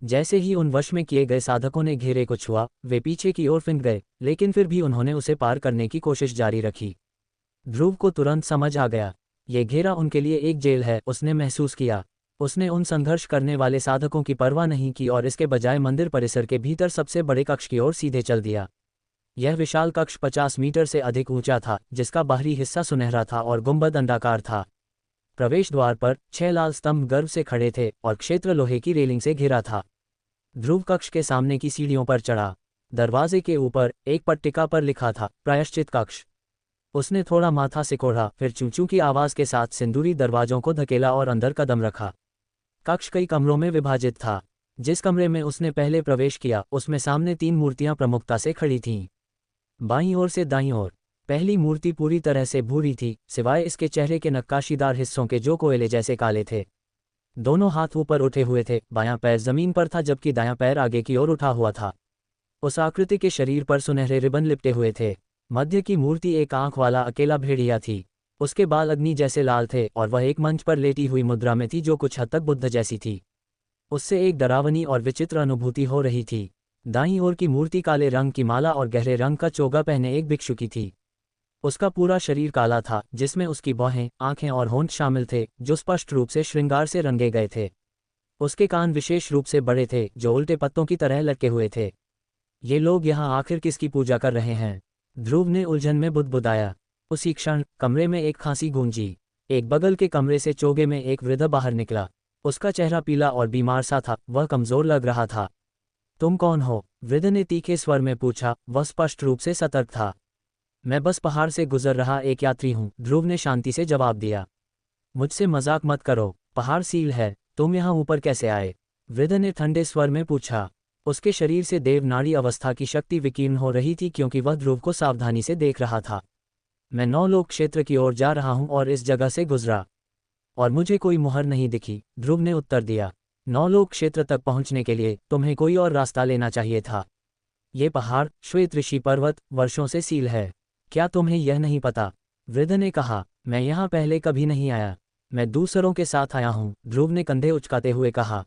जैसे ही उन वश में किए गए साधकों ने घेरे को छुआ, वे पीछे की ओर फिंक गए, लेकिन फिर भी उन्होंने उसे पार करने की कोशिश जारी रखी। ध्रुव को तुरंत समझ आ गया, ये घेरा उनके लिए एक जेल है। उसने महसूस किया। उसने उन संघर्ष करने वाले साधकों की परवाह नहीं की और इसके बजाय मंदिर परिसर के भीतर सबसे बड़े कक्ष की ओर सीधे चल दिया। यह विशाल कक्ष 50 मीटर से अधिक ऊंचा था, जिसका बाहरी हिस्सा सुनहरा था और गुंबद अंडाकार था। प्रवेश द्वार पर 6 लाल स्तंभ गर्व से खड़े थे और क्षेत्र लोहे की रेलिंग से घिरा था। ध्रुव कक्ष के सामने की सीढ़ियों पर चढ़ा। दरवाजे के ऊपर एक पट्टिका पर लिखा था, प्रायश्चित कक्ष। उसने थोड़ा माथा सिकोड़ा, फिर चूं-चूं की आवाज के साथ सिंदूरी दरवाजों को धकेला और अंदर कदम रखा। कक्ष कई कमरों में विभाजित था। जिस कमरे में उसने पहले प्रवेश किया, उसमें सामने 3 मूर्तियां प्रमुखता से खड़ी थीं। बाईं ओर से दाईं ओर। पहली मूर्ति पूरी तरह से भूरी थी, सिवाय इसके चेहरे के नक्काशीदार हिस्सों के जो कोयले जैसे काले थे। दोनों हाथ ऊपर उठे हुए थे, बायां पैर जमीन पर था जबकि दायां पैर आगे की ओर उठा हुआ था। उस आकृति के शरीर पर सुनहरे रिबन लिपटे हुए थे। मध्य की मूर्ति एक आंख वाला अकेला भेड़िया थी। उसके बाल अग्नि जैसे लाल थे और वह एक मंच पर लेटी हुई मुद्रा में थी जो कुछ हद तक बुद्ध जैसी थी। उससे एक डरावनी और विचित्र अनुभूति हो रही थी। दाईं ओर की मूर्ति काले रंग की माला और गहरे रंग का चोगा पहने एक भिक्षु की थी। उसका पूरा शरीर काला था, जिसमें उसकी बाहें, आंखें और होंठ शामिल थे, जो स्पष्ट रूप से श्रृंगार से रंगे गए थे। उसके कान विशेष रूप से बड़े थे, जो उल्टे पत्तों की तरह लटके हुए थे। ये लोग यहाँ आखिर किसकी पूजा कर रहे हैं? ध्रुव ने उलझन में बुदबुदाया। उसी क्षण कमरे में एक खांसी गूंजी। एक बगल के कमरे से चोगे में एक वृद्ध बाहर निकला। उसका चेहरा पीला और बीमार सा था, वह कमजोर लग रहा था। तुम कौन हो? वृद्ध ने तीखे स्वर में पूछा। वह स्पष्ट रूप से सतर्क था। मैं बस पहाड़ से गुजर रहा एक यात्री हूँ, ध्रुव ने शांति से जवाब दिया। मुझसे मजाक मत करो, पहाड़ सील है, तुम यहाँ ऊपर कैसे आए? वृद्ध ने ठंडे स्वर में पूछा। उसके शरीर से देवनाड़ी अवस्था की शक्ति विकीर्ण हो रही थी क्योंकि वह ध्रुव को सावधानी से देख रहा था। मैं 9 लोक क्षेत्र की ओर जा रहा हूँ और इस जगह से गुजरा और मुझे कोई मुहर नहीं दिखी, ध्रुव ने उत्तर दिया। 9 लोक क्षेत्र तक पहुँचने के लिए तुम्हें कोई और रास्ता लेना चाहिए था। ये पहाड़, श्वेत ऋषि पर्वत, वर्षों से सील है। क्या तुम्हें यह नहीं पता? वृद्ध ने कहा। मैं यहाँ पहले कभी नहीं आया, मैं दूसरों के साथ आया हूँ, ध्रुव ने कंधे उचकाते हुए कहा।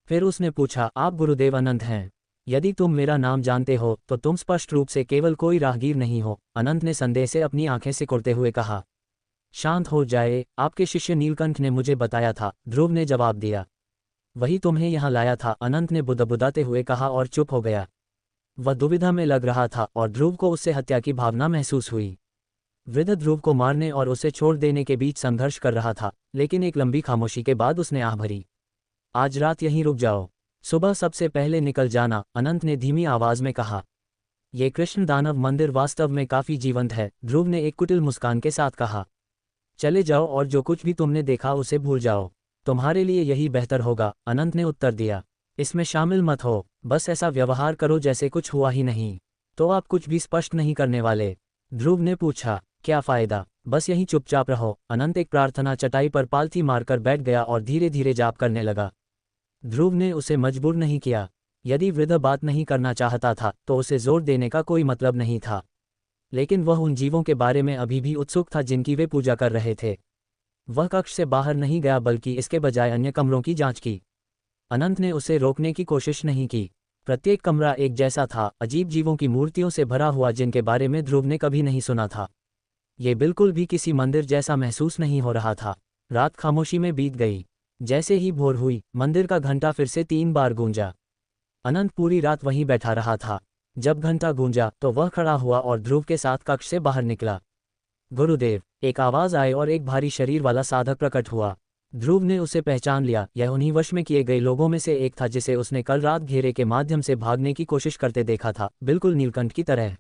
फिर उसने पूछा, आप गुरुदेव अनंत हैं? यदि तुम मेरा नाम जानते हो तो तुम स्पष्ट रूप से केवल कोई राहगीर नहीं हो, अनंत ने संदेह से अपनी आंखें सिकुड़ते हुए कहा। शांत हो जाए, आपके शिष्य नीलकंठ ने मुझे बताया था, ध्रुव ने जवाब दिया। वही तुम्हें यहाँ लाया था, अनंत ने बुदबुदाते हुए कहा और चुप हो गया। वह दुविधा में लग रहा था और ध्रुव को उससे हत्या की भावना महसूस हुई। वृद्ध ध्रुव को मारने और उसे छोड़ देने के बीच संघर्ष कर रहा था, लेकिन एक लंबी खामोशी के बाद उसने आह भरी। आज रात यहीं रुक जाओ, सुबह सबसे पहले निकल जाना, अनंत ने धीमी आवाज में कहा। ये कृष्ण दानव मंदिर वास्तव में काफी जीवंत है, ध्रुव ने एक कुटिल मुस्कान के साथ कहा। चले जाओ और जो कुछ भी तुमने देखा उसे भूल जाओ, तुम्हारे लिए यही बेहतर होगा, अनंत ने उत्तर दिया। इसमें शामिल मत हो, बस ऐसा व्यवहार करो जैसे कुछ हुआ ही नहीं। तो आप कुछ भी स्पष्ट नहीं करने वाले? ध्रुव ने पूछा। क्या फायदा, बस यहीं चुपचाप रहो, अनंत एक प्रार्थना चटाई पर पालथी मारकर बैठ गया और धीरे धीरे जाप करने लगा। ध्रुव ने उसे मजबूर नहीं किया। यदि वृद्ध बात नहीं करना चाहता था तो उसे जोर देने का कोई मतलब नहीं था। लेकिन वह उन जीवों के बारे में अभी भी उत्सुक था जिनकी वे पूजा कर रहे थे। वह कक्ष से बाहर नहीं गया बल्कि इसके बजाय अन्य कमरों की जांच की। अनंत ने उसे रोकने की कोशिश नहीं की। प्रत्येक कमरा एक जैसा था, अजीब जीवों की मूर्तियों से भरा हुआ जिनके बारे में ध्रुव ने कभी नहीं सुना था। ये बिल्कुल भी किसी मंदिर जैसा महसूस नहीं हो रहा था। रात खामोशी में बीत गई। जैसे ही भोर हुई, मंदिर का घंटा फिर से 3 बार गूंजा। अनंत पूरी रात वहीं बैठा रहा था। जब घंटा गूंजा तो वह खड़ा हुआ और ध्रुव के साथ कक्ष से बाहर निकला। गुरुदेव, एक आवाज आई और एक भारी शरीर वाला साधक प्रकट हुआ। ध्रुव ने उसे पहचान लिया। यह उन्हीं वश में किए गए लोगों में से एक था जिसे उसने कल रात घेरे के माध्यम से भागने की कोशिश करते देखा था, बिल्कुल नीलकंठ की तरह।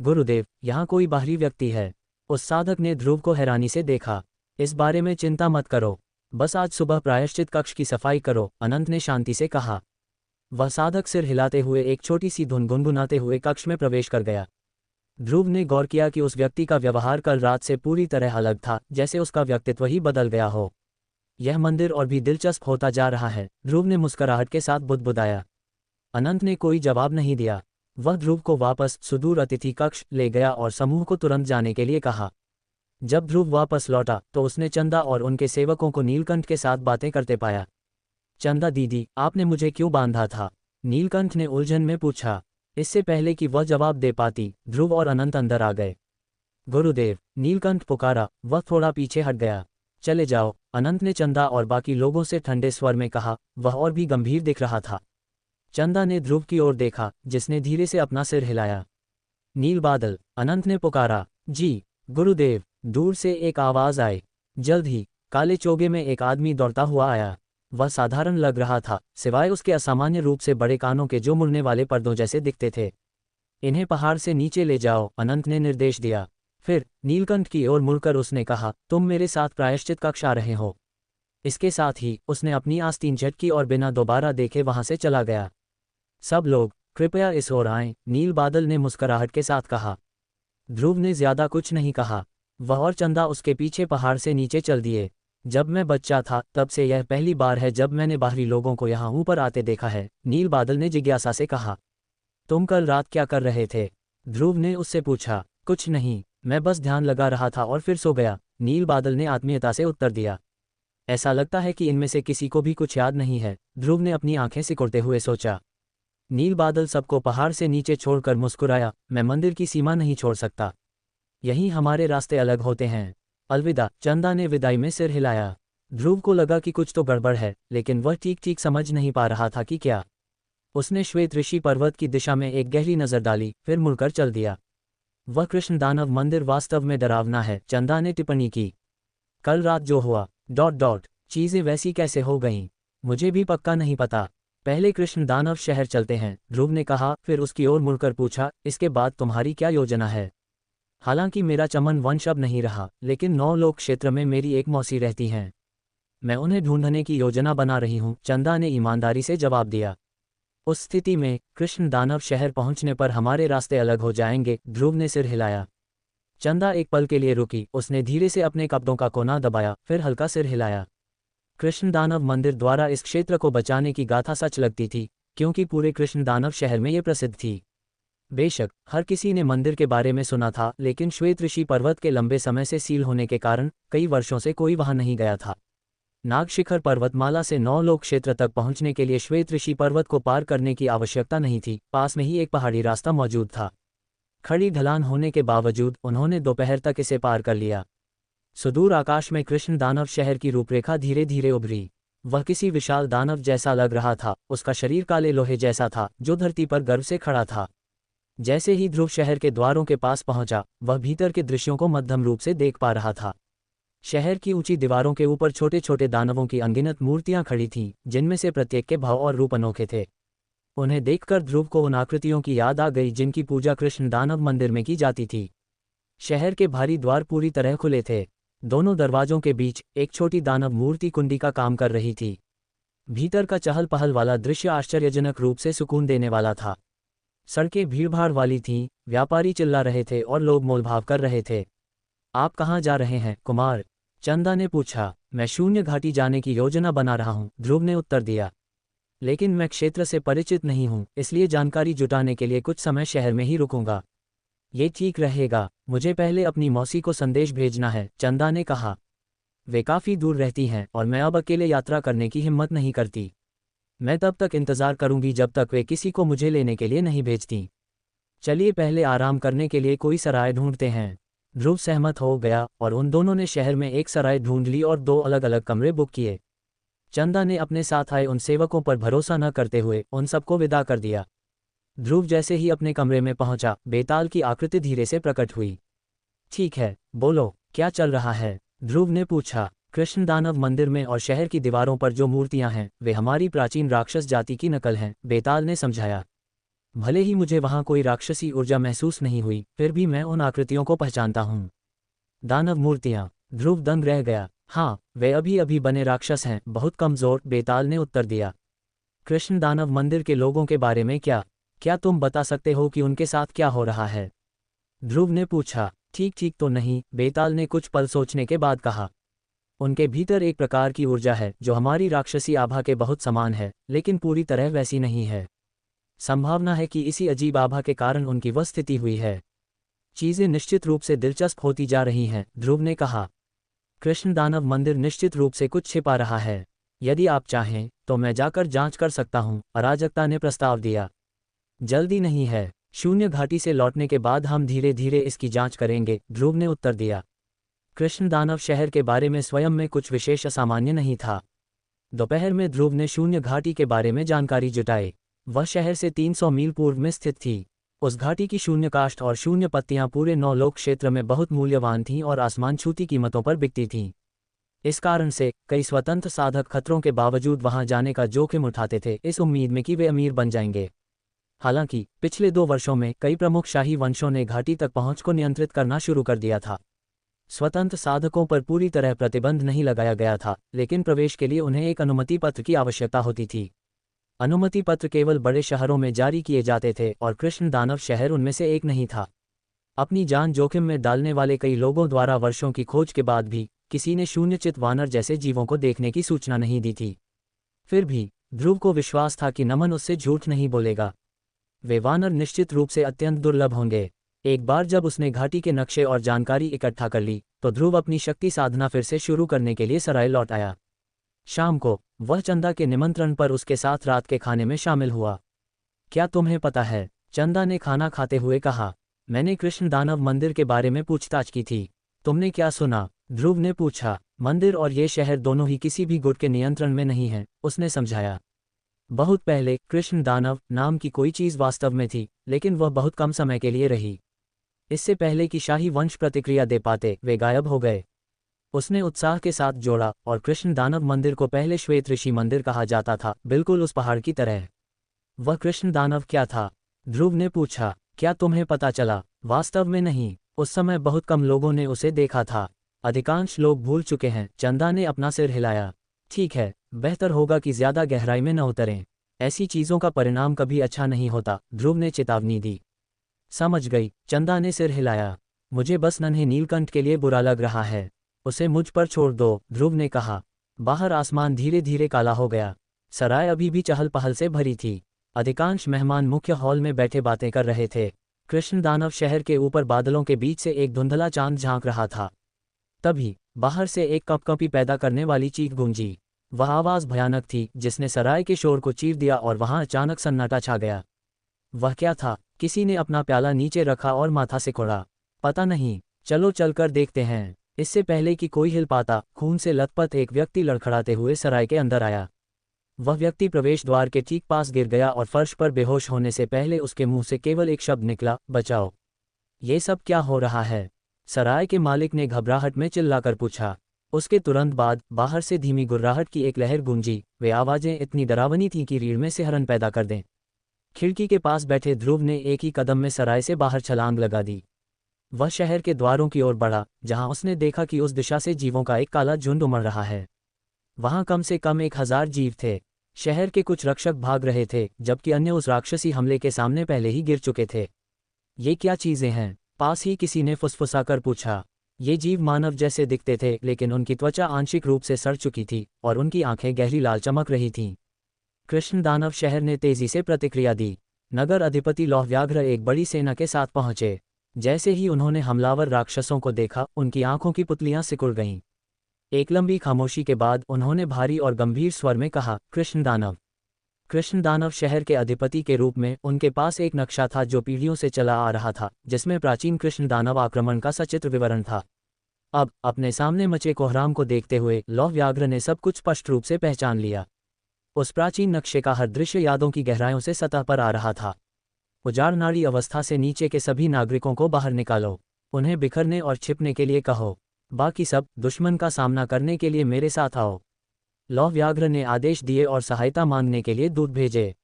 गुरुदेव, यहाँ कोई बाहरी व्यक्ति है। उस साधक ने ध्रुव को हैरानी से देखा। इस बारे में चिंता मत करो, बस आज सुबह प्रायश्चित कक्ष की सफाई करो, अनंत ने शांति से कहा। वह साधक सिर हिलाते हुए एक छोटी सी धुन गुनगुनाते हुए कक्ष में प्रवेश कर गया। ध्रुव ने गौर किया कि उस व्यक्ति का व्यवहार कल रात से पूरी तरह अलग था, जैसे उसका व्यक्तित्व ही बदल गया हो। यह मंदिर और भी दिलचस्प होता जा रहा है, ध्रुव ने मुस्कुराहट के साथ बुदबुदाया। अनंत ने कोई जवाब नहीं दिया। वह ध्रुव को वापस सुदूर अतिथि कक्ष ले गया और समूह को तुरंत जाने के लिए कहा। जब ध्रुव वापस लौटा तो उसने चंदा और उनके सेवकों को नीलकंठ के साथ बातें करते पाया। चंदा दीदी, आपने मुझे क्यों बांधा था? नीलकंठ ने उलझन में पूछा। इससे पहले कि वह जवाब दे पाती, ध्रुव और अनंत अंदर आ गए। गुरुदेव, नीलकंठ पुकारा। वह थोड़ा पीछे हट गया। चले जाओ, अनंत ने चंदा और बाकी लोगों से ठंडे स्वर में कहा। वह और भी गंभीर दिख रहा था। चंदा ने ध्रुव की ओर देखा, जिसने धीरे से अपना सिर हिलाया। नील बादल, अनंत ने पुकारा। जी गुरुदेव, दूर से एक आवाज आई। जल्द ही काले चोगे में एक आदमी दौड़ता हुआ आया। वह साधारण लग रहा था, सिवाय उसके असामान्य रूप से बड़े कानों के जो मुड़ने वाले पर्दों जैसे दिखते थे। इन्हें पहाड़ से नीचे ले जाओ, अनंत ने निर्देश दिया। फिर नीलकंठ की ओर मुड़कर उसने कहा, तुम मेरे साथ प्रायश्चित कक्ष आ रहे हो। इसके साथ ही उसने अपनी आस्तीन झटकी और बिना दोबारा देखे वहां से चला गया। सब लोग कृपया इस ओर आएं, नील बादल ने मुस्कुराहट के साथ कहा। ध्रुव ने ज्यादा कुछ नहीं कहा। वह और चंदा उसके पीछे पहाड़ से नीचे चल दिए। जब मैं बच्चा था तब से यह पहली बार है जब मैंने बाहरी लोगों को यहाँ ऊपर आते देखा है, नील बादल ने जिज्ञासा से कहा। तुम कल रात क्या कर रहे थे? ध्रुव ने उससे पूछा। कुछ नहीं, मैं बस ध्यान लगा रहा था और फिर सो गया, नील बादल ने आत्मीयता से उत्तर दिया। ऐसा लगता है कि इनमें से किसी को भी कुछ याद नहीं है, ध्रुव ने अपनी आंखें सिकुड़ते हुए सोचा। नील बादल सबको पहाड़ से नीचे छोड़कर मुस्कुराया। मैं मंदिर की सीमा नहीं छोड़ सकता। यहीं हमारे रास्ते अलग होते हैं। अलविदा, चंदा ने विदाई में सिर हिलाया। ध्रुव को लगा कि कुछ तो गड़बड़ है, लेकिन वह ठीक ठीक समझ नहीं पा रहा था कि क्या। उसने श्वेत ऋषि पर्वत की दिशा में एक गहरी नजर डाली, फिर मुड़कर चल दिया। वह कृष्ण दानव मंदिर वास्तव में डरावना है, चंदा ने टिप्पणी की। कल रात जो हुआ... चीजें वैसी कैसे हो गईं? मुझे भी पक्का नहीं पता। पहले कृष्ण दानव शहर चलते हैं, ध्रुव ने कहा, फिर उसकी ओर मुड़कर पूछा, इसके बाद तुम्हारी क्या योजना है? हालांकि मेरा चमन वंश अब नहीं रहा, लेकिन 9 लोक क्षेत्र में मेरी एक मौसी रहती हैं। मैं उन्हें ढूंढने की योजना बना रही हूं, चंदा ने ईमानदारी से जवाब दिया। उस स्थिति में कृष्ण दानव शहर पहुंचने पर हमारे रास्ते अलग हो जाएंगे, ध्रुव ने सिर हिलाया। चंदा एक पल के लिए रुकी, उसने धीरे से अपने कपड़ों का कोना दबाया, फिर हल्का सिर हिलाया। कृष्ण दानव मंदिर द्वारा इस क्षेत्र को बचाने की गाथा सच लगती थी, क्योंकि पूरे कृष्ण दानव शहर में ये प्रसिद्ध थी। बेशक हर किसी ने मंदिर के बारे में सुना था, लेकिन श्वेत ऋषि पर्वत के लंबे समय से सील होने के कारण कई वर्षों से कोई वहां नहीं गया था। नागशिखर पर्वतमाला से 9 लोक क्षेत्र तक पहुंचने के लिए श्वेत ऋषि पर्वत को पार करने की आवश्यकता नहीं थी, पास में ही एक पहाड़ी रास्ता मौजूद था। खड़ी ढलान होने के बावजूद उन्होंने दोपहर तक इसे पार कर लिया। सुदूर आकाश में कृष्ण दानव शहर की रूपरेखा धीरे धीरे उभरी। वह किसी विशाल दानव जैसा लग रहा था, उसका शरीर काले लोहे जैसा था, जो धरती पर गर्व से खड़ा था। जैसे ही ध्रुव शहर के द्वारों के पास पहुंचा, वह भीतर के दृश्यों को मध्यम रूप से देख पा रहा था। शहर की ऊंची दीवारों के ऊपर छोटे छोटे दानवों की अनगिनत मूर्तियां खड़ी थीं, जिनमें से प्रत्येक के भाव और रूप अनोखे थे। उन्हें देखकर ध्रुव को उन आकृतियों की याद आ गई जिनकी पूजा कृष्ण दानव मंदिर में की जाती थी। शहर के भारी द्वार पूरी तरह खुले थे। दोनों दरवाजों के बीच एक छोटी दानव मूर्ति कुंडी का काम कर रही थी। भीतर का चहल पहल वाला दृश्य आश्चर्यजनक रूप से सुकून देने वाला था। सड़कें भीड़भाड़ वाली थीं, व्यापारी चिल्ला रहे थे और लोग मोलभाव कर रहे थे। आप कहाँ जा रहे हैं, कुमार? चंदा ने पूछा। मैं शून्य घाटी जाने की योजना बना रहा हूँ, ध्रुव ने उत्तर दिया। लेकिन मैं क्षेत्र से परिचित नहीं हूँ, इसलिए जानकारी जुटाने के लिए कुछ समय शहर में ही रुकूंगा। ये ठीक रहेगा। मुझे पहले अपनी मौसी को संदेश भेजना है, चंदा ने कहा। वे काफ़ी दूर रहती हैं और मैं अब अकेले यात्रा करने की हिम्मत नहीं करती। मैं तब तक इंतज़ार करूंगी जब तक वे किसी को मुझे लेने के लिए नहीं भेजती। चलिए पहले आराम करने के लिए कोई सराय ढूंढते हैं। ध्रुव सहमत हो गया और उन दोनों ने शहर में एक सराय ढूंढ ली और 2 अलग अलग कमरे बुक किए। चंदा ने अपने साथ आए उन सेवकों पर भरोसा न करते हुए उन सबको विदा कर दिया। ध्रुव जैसे ही अपने कमरे में पहुंचा, बेताल की आकृति धीरे से प्रकट हुई। ठीक है, बोलो, क्या चल रहा है? ध्रुव ने पूछा। कृष्ण दानव मंदिर में और शहर की दीवारों पर जो मूर्तियां हैं, वे हमारी प्राचीन राक्षस जाति की नकल हैं, बेताल ने समझाया। भले ही मुझे वहां कोई राक्षसी ऊर्जा महसूस नहीं हुई, फिर भी मैं उन आकृतियों को पहचानता हूं। दानव मूर्तियां? ध्रुव दंग रह गया। हाँ, वे अभी अभी बने राक्षस हैं, बहुत कमजोर, बेताल ने उत्तर दिया। कृष्ण दानव मंदिर के लोगों के बारे में क्या तुम बता सकते हो कि उनके साथ क्या हो रहा है? ध्रुव ने पूछा। ठीक ठीक तो नहीं, बेताल ने कुछ पल सोचने के बाद कहा। उनके भीतर एक प्रकार की ऊर्जा है जो हमारी राक्षसी आभा के बहुत समान है, लेकिन पूरी तरह वैसी नहीं है। संभावना है कि इसी अजीब आभा के कारण उनकी वह स्थिति हुई है। चीजें निश्चित रूप से दिलचस्प होती जा रही हैं, ध्रुव ने कहा। कृष्ण दानव मंदिर निश्चित रूप से कुछ छिपा रहा है। यदि आप चाहें तो मैं जाकर जांच कर सकता हूं, अराजकता ने प्रस्ताव दिया। जल्दी नहीं है, शून्य घाटी से लौटने के बाद हम धीरे धीरे इसकी जांच करेंगे, ध्रुव ने उत्तर दिया। कृष्ण दानव शहर के बारे में स्वयं में कुछ विशेष असामान्य नहीं था। दोपहर में ध्रुव ने शून्य घाटी के बारे में जानकारी जुटाई। वह शहर से 300 मील पूर्व में स्थित थी। उस घाटी की शून्य काष्ठ और शून्य पत्तियां पूरे 9 लोक क्षेत्र में बहुत मूल्यवान थीं और आसमान छूती कीमतों पर बिकती थीं। इस कारण से कई स्वतंत्र साधक खतरों के बावजूद वहां जाने का जोखिम उठाते थे, इस उम्मीद में कि वे अमीर बन जाएंगे। हालांकि पिछले 2 वर्षों में कई प्रमुख शाही वंशों ने घाटी तक पहुंच को नियंत्रित करना शुरू कर दिया था। स्वतंत्र साधकों पर पूरी तरह प्रतिबंध नहीं लगाया गया था, लेकिन प्रवेश के लिए उन्हें एक अनुमति पत्र की आवश्यकता होती थी। अनुमति पत्र केवल बड़े शहरों में जारी किए जाते थे और कृष्ण दानव शहर उनमें से एक नहीं था। अपनी जान जोखिम में डालने वाले कई लोगों द्वारा वर्षों की खोज के बाद भी किसी ने शून्यचित वानर जैसे जीवों को देखने की सूचना नहीं दी थी। फिर भी ध्रुव को विश्वास था कि नमन उससे झूठ नहीं बोलेगा। वे वानर निश्चित रूप से अत्यंत दुर्लभ होंगे। एक बार जब उसने घाटी के नक्शे और जानकारी इकट्ठा कर ली तो ध्रुव अपनी शक्ति साधना फिर से शुरू करने के लिए सराय लौट आया। शाम को वह चंदा के निमंत्रण पर उसके साथ रात के खाने में शामिल हुआ। क्या तुम्हें पता है, चंदा ने खाना खाते हुए कहा, मैंने कृष्ण दानव मंदिर के बारे में पूछताछ की थी। तुमने क्या सुना? ध्रुव ने पूछा। मंदिर और ये शहर दोनों ही किसी भी गुट के नियंत्रण में नहीं हैं, उसने समझाया। बहुत पहले कृष्ण दानव नाम की कोई चीज़ वास्तव में थी, लेकिन वह बहुत कम समय के लिए रही। इससे पहले कि शाही वंश प्रतिक्रिया दे पाते वे गायब हो गए। उसने उत्साह के साथ जोड़ा, और कृष्ण दानव मंदिर को पहले श्वेत ऋषि मंदिर कहा जाता था, बिल्कुल उस पहाड़ की तरह। वह कृष्ण दानव क्या था? ध्रुव ने पूछा। क्या तुम्हें पता चला? वास्तव में नहीं, उस समय बहुत कम लोगों ने उसे देखा था। अधिकांश लोग भूल चुके हैं। चंदा ने अपना सिर हिलाया। ठीक है, बेहतर होगा कि ज्यादा गहराई में न उतरें। ऐसी चीजों का परिणाम कभी अच्छा नहीं होता, ध्रुव ने चेतावनी दी। समझ गई, चंदा ने सिर हिलाया। मुझे बस नन्हे नीलकंठ के लिए बुरा लग रहा है। उसे मुझ पर छोड़ दो, ध्रुव ने कहा। बाहर आसमान धीरे धीरे काला हो गया। सराय अभी भी चहल पहल से भरी थी। अधिकांश मेहमान मुख्य हॉल में बैठे बातें कर रहे थे। कृष्ण दानव शहर के ऊपर बादलों के बीच से एक धुंधला चांद झांक रहा था। तभी बाहर से एक कपकपी पैदा करने वाली चीख गूंजी। वह आवाज़ भयानक थी, जिसने सराय के शोर को चीर दिया और वहां अचानक सन्नाटा छा गया। वह क्या था? किसी ने अपना प्याला नीचे रखा और माथा सिकोड़ा। पता नहीं, चलो चलकर देखते हैं। इससे पहले कि कोई हिल पाता, खून से लथपथ एक व्यक्ति लड़खड़ाते हुए सराय के अंदर आया। वह व्यक्ति प्रवेश द्वार के ठीक पास गिर गया और फर्श पर बेहोश होने से पहले उसके मुंह से केवल एक शब्द निकला, बचाओ। ये सब क्या हो रहा है? सराय के मालिक ने घबराहट में चिल्लाकर पूछा। उसके तुरंत बाद बाहर से धीमी गुर्राहट की एक लहर गूंजी। वे आवाजें इतनी डरावनी थीं कि रीढ़ में सिहरन पैदा कर दें। खिड़की के पास बैठे ध्रुव ने एक ही कदम में सराय से बाहर छलांग लगा दी। वह शहर के द्वारों की ओर बढ़ा, जहां उसने देखा कि उस दिशा से जीवों का एक काला झुंड उमड़ रहा है। वहां कम से कम 1000 जीव थे। शहर के कुछ रक्षक भाग रहे थे, जबकि अन्य उस राक्षसी हमले के सामने पहले ही गिर चुके थे। ये क्या चीजें हैं? पास ही किसी ने फुसफुसाकर पूछा। ये जीव मानव जैसे दिखते थे, लेकिन उनकी त्वचा आंशिक रूप से सड़ चुकी थी और उनकी आंखें गहरी लाल चमक रही थीं। कृष्ण दानव शहर ने तेजी से प्रतिक्रिया दी। नगर अधिपति लौहव्याघ्र एक बड़ी सेना के साथ पहुंचे। जैसे ही उन्होंने हमलावर राक्षसों को देखा, उनकी आंखों की पुतलियां सिकुड़ गईं। एक लंबी खामोशी के बाद उन्होंने भारी और गंभीर स्वर में कहा, कृष्ण दानव। कृष्ण दानव शहर के अधिपति के रूप में उनके पास एक नक्शा था जो पीढ़ियों से चला आ रहा था, जिसमें प्राचीन कृष्ण दानव आक्रमण का सचित्र विवरण था। अब अपने सामने मचे कोहराम को देखते हुए लौहव्याघ्र ने सब कुछ स्पष्ट रूप से पहचान लिया। उस प्राचीन नक्शे का हर दृश्य यादों की गहराइयों से सतह पर आ रहा था। उजाड़ नाड़ी अवस्था से नीचे के सभी नागरिकों को बाहर निकालो। उन्हें बिखरने और छिपने के लिए कहो। बाकी सब दुश्मन का सामना करने के लिए मेरे साथ आओ। लौहव्याघ्र ने आदेश दिए और सहायता मांगने के लिए दूत भेजे।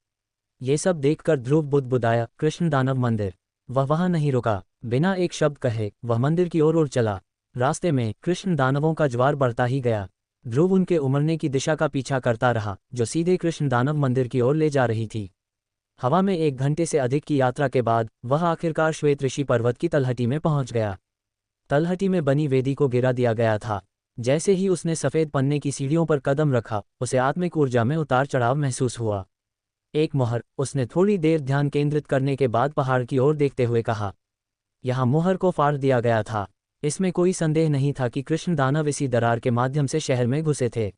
ये सब देखकर ध्रुव बुदबुदाया। कृष्ण दानव मंदिर। वह वहां नहीं रुका। बिना एक शब्द कहे वह मंदिर की ओर उड़ चला। रास्ते में कृष्ण दानवों का ज्वार बढ़ता ही गया। ध्रुव उनके उमड़ने की दिशा का पीछा करता रहा, जो सीधे कृष्ण दानव मंदिर की ओर ले जा रही थी। हवा में 1 घंटे से अधिक की यात्रा के बाद वह आखिरकार श्वेत ऋषि पर्वत की तलहटी में पहुंच गया। तलहटी में बनी वेदी को गिरा दिया गया था। जैसे ही उसने सफ़ेद पन्ने की सीढ़ियों पर कदम रखा, उसे आत्मिक ऊर्जा में उतार चढ़ाव महसूस हुआ। एक मोहर। उसने थोड़ी देर ध्यान केंद्रित करने के बाद पहाड़ की ओर देखते हुए कहा। यहाँ मोहर को फाड़ दिया गया था। इसमें कोई संदेह नहीं था कि कृष्ण दानव इसी दरार के माध्यम से शहर में घुसे थे।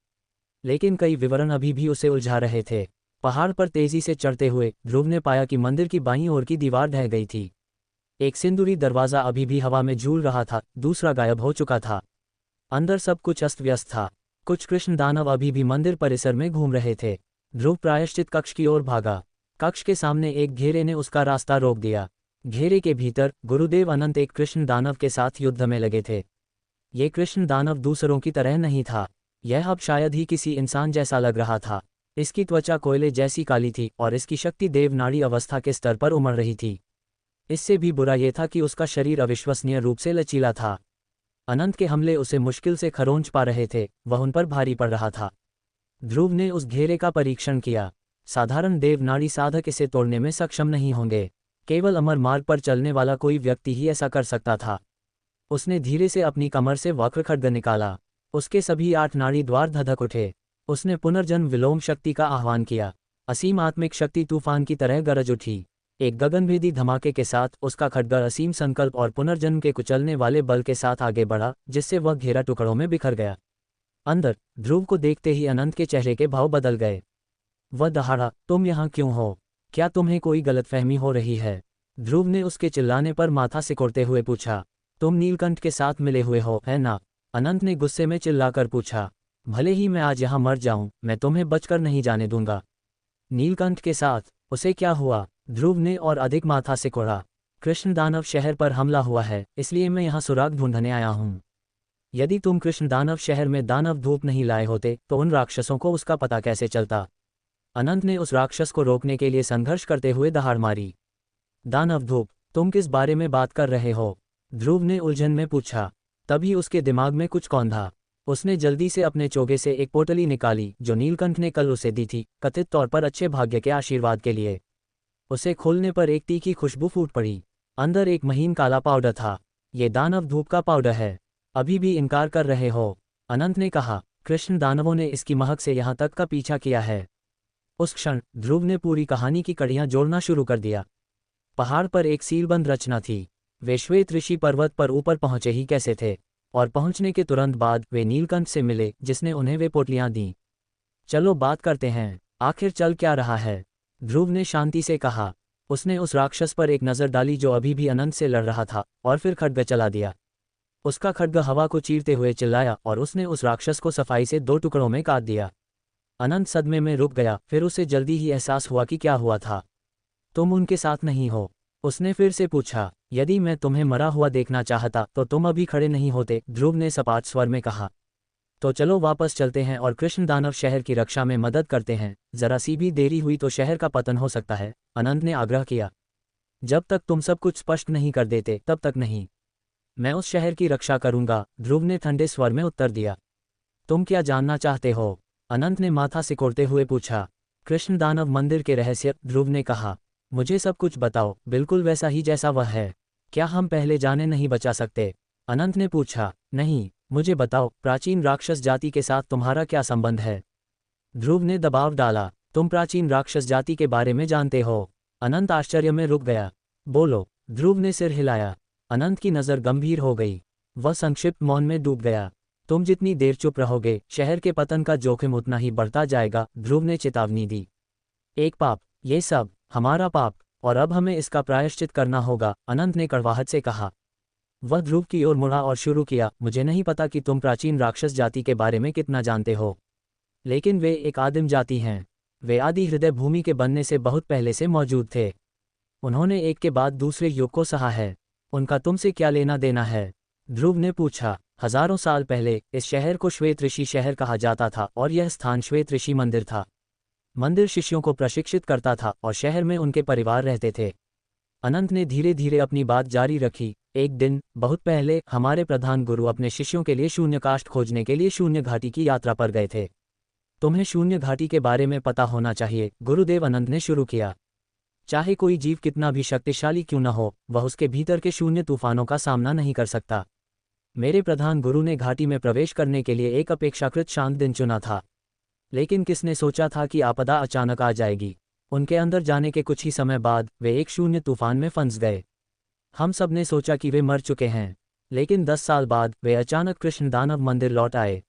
लेकिन कई विवरण अभी भी उसे उलझा रहे थे। पहाड़ पर तेजी से चढ़ते हुए ध्रुव ने पाया कि मंदिर की बाईं ओर की दीवार ढह गई थी। एक सिंदूरी दरवाज़ा अभी भी हवा में झूल रहा था, दूसरा गायब हो चुका था। अंदर सब कुछ अस्त व्यस्त था। कुछ कृष्ण दानव अभी भी मंदिर परिसर में घूम रहे थे। ध्रुव प्रायश्चित कक्ष की ओर भागा। कक्ष के सामने एक घेरे ने उसका रास्ता रोक दिया। घेरे के भीतर गुरुदेव अनंत एक कृष्ण दानव के साथ युद्ध में लगे थे। ये कृष्ण दानव दूसरों की तरह नहीं था। यह अब शायद ही किसी इंसान जैसा लग रहा था। इसकी त्वचा कोयले जैसी काली थी और इसकी शक्ति देवनाड़ी अवस्था के स्तर पर उमड़ रही थी। इससे भी बुरा यह था कि उसका शरीर अविश्वसनीय रूप से लचीला था। अनंत के हमले उसे मुश्किल से खरोंच पा रहे थे, वह उन पर भारी पड़ रहा था। ध्रुव ने उस घेरे का परीक्षण किया। साधारण देवनाड़ी साधक इसे तोड़ने में सक्षम नहीं होंगे। केवल अमर मार्ग पर चलने वाला कोई व्यक्ति ही ऐसा कर सकता था। उसने धीरे से अपनी कमर से वक्र खड्ग निकाला। उसके सभी 8 नाड़ी द्वार धधक उठे। उसने पुनर्जन्म विलोम शक्ति का आह्वान किया। असीम आत्मिक शक्ति तूफान की तरह गरज उठी। एक गगनभेदी धमाके के साथ उसका खड्ग असीम संकल्प और पुनर्जन्म के कुचलने वाले बल के साथ आगे बढ़ा, जिससे वह घेरा टुकड़ों में बिखर गया। अंदर ध्रुव को देखते ही अनंत के चेहरे के भाव बदल गए। वह दहाड़ा, तुम यहाँ क्यों हो? क्या तुम्हें कोई गलतफहमी हो रही है? ध्रुव ने उसके चिल्लाने पर माथा सिकोड़ते हुए पूछा। तुम नीलकंठ के साथ मिले हुए हो, है ना? अनंत ने गुस्से में चिल्लाकर पूछा। भले ही मैं आज यहाँ मर जाऊं, मैं तुम्हें बचकर नहीं जाने दूंगा। नीलकंठ के साथ? उसे क्या हुआ? ध्रुव ने और अधिक माथा सिकोड़ा। कृष्ण दानव शहर पर हमला हुआ है, इसलिए मैं यहाँ सुराग ढूंढने आया हूँ। यदि तुम कृष्ण दानव शहर में दानव धूप नहीं लाए होते तो उन राक्षसों को उसका पता कैसे चलता? अनंत ने उस राक्षस को रोकने के लिए संघर्ष करते हुए दहाड़ मारी। दानव धूप? तुम किस बारे में बात कर रहे हो? ध्रुव ने उलझन में पूछा। तभी उसके दिमाग में कुछ कौंधा। उसने जल्दी से अपने चोगे से एक पोटली निकाली जो नीलकंठ ने कल उसे दी थी, कथित तौर पर अच्छे भाग्य के आशीर्वाद के लिए। उसे खोलने पर एक तीखी खुशबू फूट पड़ी। अंदर एक महीन काला पाउडर था। ये दानव धूप का पाउडर है। अभी भी इनकार कर रहे हो? अनंत ने कहा। कृष्ण दानवों ने इसकी महक से यहाँ तक का पीछा किया है। उस क्षण ध्रुव ने पूरी कहानी की कड़ियाँ जोड़ना शुरू कर दिया। पहाड़ पर एक सीलबंद रचना थी। वे श्वेत ऋषि पर्वत पर ऊपर पहुंचे ही कैसे थे, और पहुंचने के तुरंत बाद वे नीलकंठ से मिले जिसने उन्हें वे पोटलियां दी। चलो बात करते हैं, आखिर चल क्या रहा है? ध्रुव ने शांति से कहा। उसने उस राक्षस पर एक नज़र डाली जो अभी भी अनंत से लड़ रहा था, और फिर खड्ग चला दिया। उसका खड्ग हवा को चीरते हुए चिल्लाया और उसने उस राक्षस को सफाई से 2 टुकड़ों में काट दिया। अनंत सदमे में रुक गया, फिर उसे जल्दी ही एहसास हुआ कि क्या हुआ था। तुम उनके साथ नहीं हो? उसने फिर से पूछा। यदि मैं तुम्हें मरा हुआ देखना चाहता तो तुम अभी खड़े नहीं होते, ध्रुव ने सपाट स्वर में कहा। तो चलो वापस चलते हैं और कृष्ण दानव शहर की रक्षा में मदद करते हैं। जरा सी भी देरी हुई तो शहर का पतन हो सकता है, अनंत ने आग्रह किया। जब तक तुम सब कुछ स्पष्ट नहीं कर देते तब तक नहीं। मैं उस शहर की रक्षा करूंगा, ध्रुव ने ठंडे स्वर में उत्तर दिया। तुम क्या जानना चाहते हो? अनंत ने माथा सिकोड़ते हुए पूछा। कृष्ण दानव मंदिर के रहस्य, ध्रुव ने कहा। मुझे सब कुछ बताओ, बिल्कुल वैसा ही जैसा वह है। क्या हम पहले जाने नहीं बचा सकते? अनंत ने पूछा। नहीं, मुझे बताओ, प्राचीन राक्षस जाति के साथ तुम्हारा क्या संबंध है? ध्रुव ने दबाव डाला। तुम प्राचीन राक्षस जाति के बारे में जानते हो? अनंत आश्चर्य में रुक गया। बोलो, ध्रुव ने सिर हिलाया। अनंत की नज़र गंभीर हो गई। वह संक्षिप्त मौन में डूब गया। तुम जितनी देर चुप रहोगे, शहर के पतन का जोखिम उतना ही बढ़ता जाएगा, ध्रुव ने चेतावनी दी। एक पाप, ये सब हमारा पाप, और अब हमें इसका प्रायश्चित करना होगा, अनंत ने कड़वाहट से कहा। वह ध्रुव की ओर मुड़ा और शुरू किया। मुझे नहीं पता कि तुम प्राचीन राक्षस जाति के बारे में कितना जानते हो, लेकिन वे एक आदिम जाति हैं। वे आदि हृदय भूमि के बनने से बहुत पहले से मौजूद थे। उन्होंने एक के बाद दूसरे युग को सहा है। उनका तुमसे क्या लेना देना है? ध्रुव ने पूछा। हजारों साल पहले इस शहर को श्वेत ऋषि शहर कहा जाता था और यह स्थान श्वेत ऋषि मंदिर था। मंदिर शिष्यों को प्रशिक्षित करता था और शहर में उनके परिवार रहते थे। अनंत ने धीरे धीरे अपनी बात जारी रखी। एक दिन बहुत पहले हमारे प्रधान गुरु अपने शिष्यों के लिए शून्यकाष्ठ खोजने के लिए शून्य घाटी की यात्रा पर गए थे। तुम्हें शून्य घाटी के बारे में पता होना चाहिए, गुरुदेव अनंत ने शुरू किया। चाहे कोई जीव कितना भी शक्तिशाली क्यों न हो, वह उसके भीतर के शून्य तूफानों का सामना नहीं कर सकता। मेरे प्रधान गुरु ने घाटी में प्रवेश करने के लिए एक अपेक्षाकृत शांत दिन चुना था, लेकिन किसने सोचा था कि आपदा अचानक आ जाएगी। उनके अंदर जाने के कुछ ही समय बाद वे एक शून्य तूफान में फंस गए। हम सब ने सोचा कि वे मर चुके हैं, लेकिन 10 साल बाद वे अचानक कृष्ण दानव मंदिर लौट आए।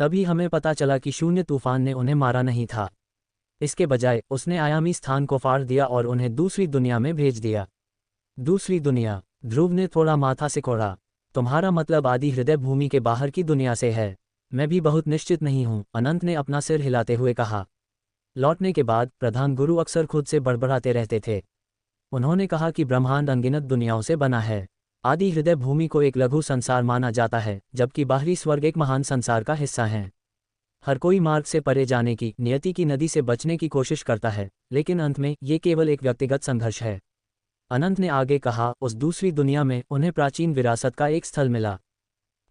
तभी हमें पता चला कि शून्य तूफान ने उन्हें मारा नहीं था। इसके बजाय उसने आयामी स्थान को फाड़ दिया और उन्हें दूसरी दुनिया में भेज दिया। दूसरी दुनिया? ध्रुव ने थोड़ा माथा सिकोड़ा। तुम्हारा मतलब आदि हृदय भूमि के बाहर की दुनिया से है? मैं भी बहुत निश्चित नहीं हूँ, अनंत ने अपना सिर हिलाते हुए कहा। लौटने के बाद प्रधान गुरु अक्सर खुद से बड़बड़ाते रहते थे। उन्होंने कहा कि ब्रह्मांड अनगिनत दुनियाओं से बना है। आदि हृदय भूमि को एक लघु संसार माना जाता है, जबकि बाहरी स्वर्ग एक महान संसार का हिस्सा है। हर कोई मार्ग से परे जाने की, नियति की नदी से बचने की कोशिश करता है, लेकिन अंत में ये केवल एक व्यक्तिगत संघर्ष है। अनंत ने आगे कहा, उस दूसरी दुनिया में उन्हें प्राचीन विरासत का एक स्थल मिला।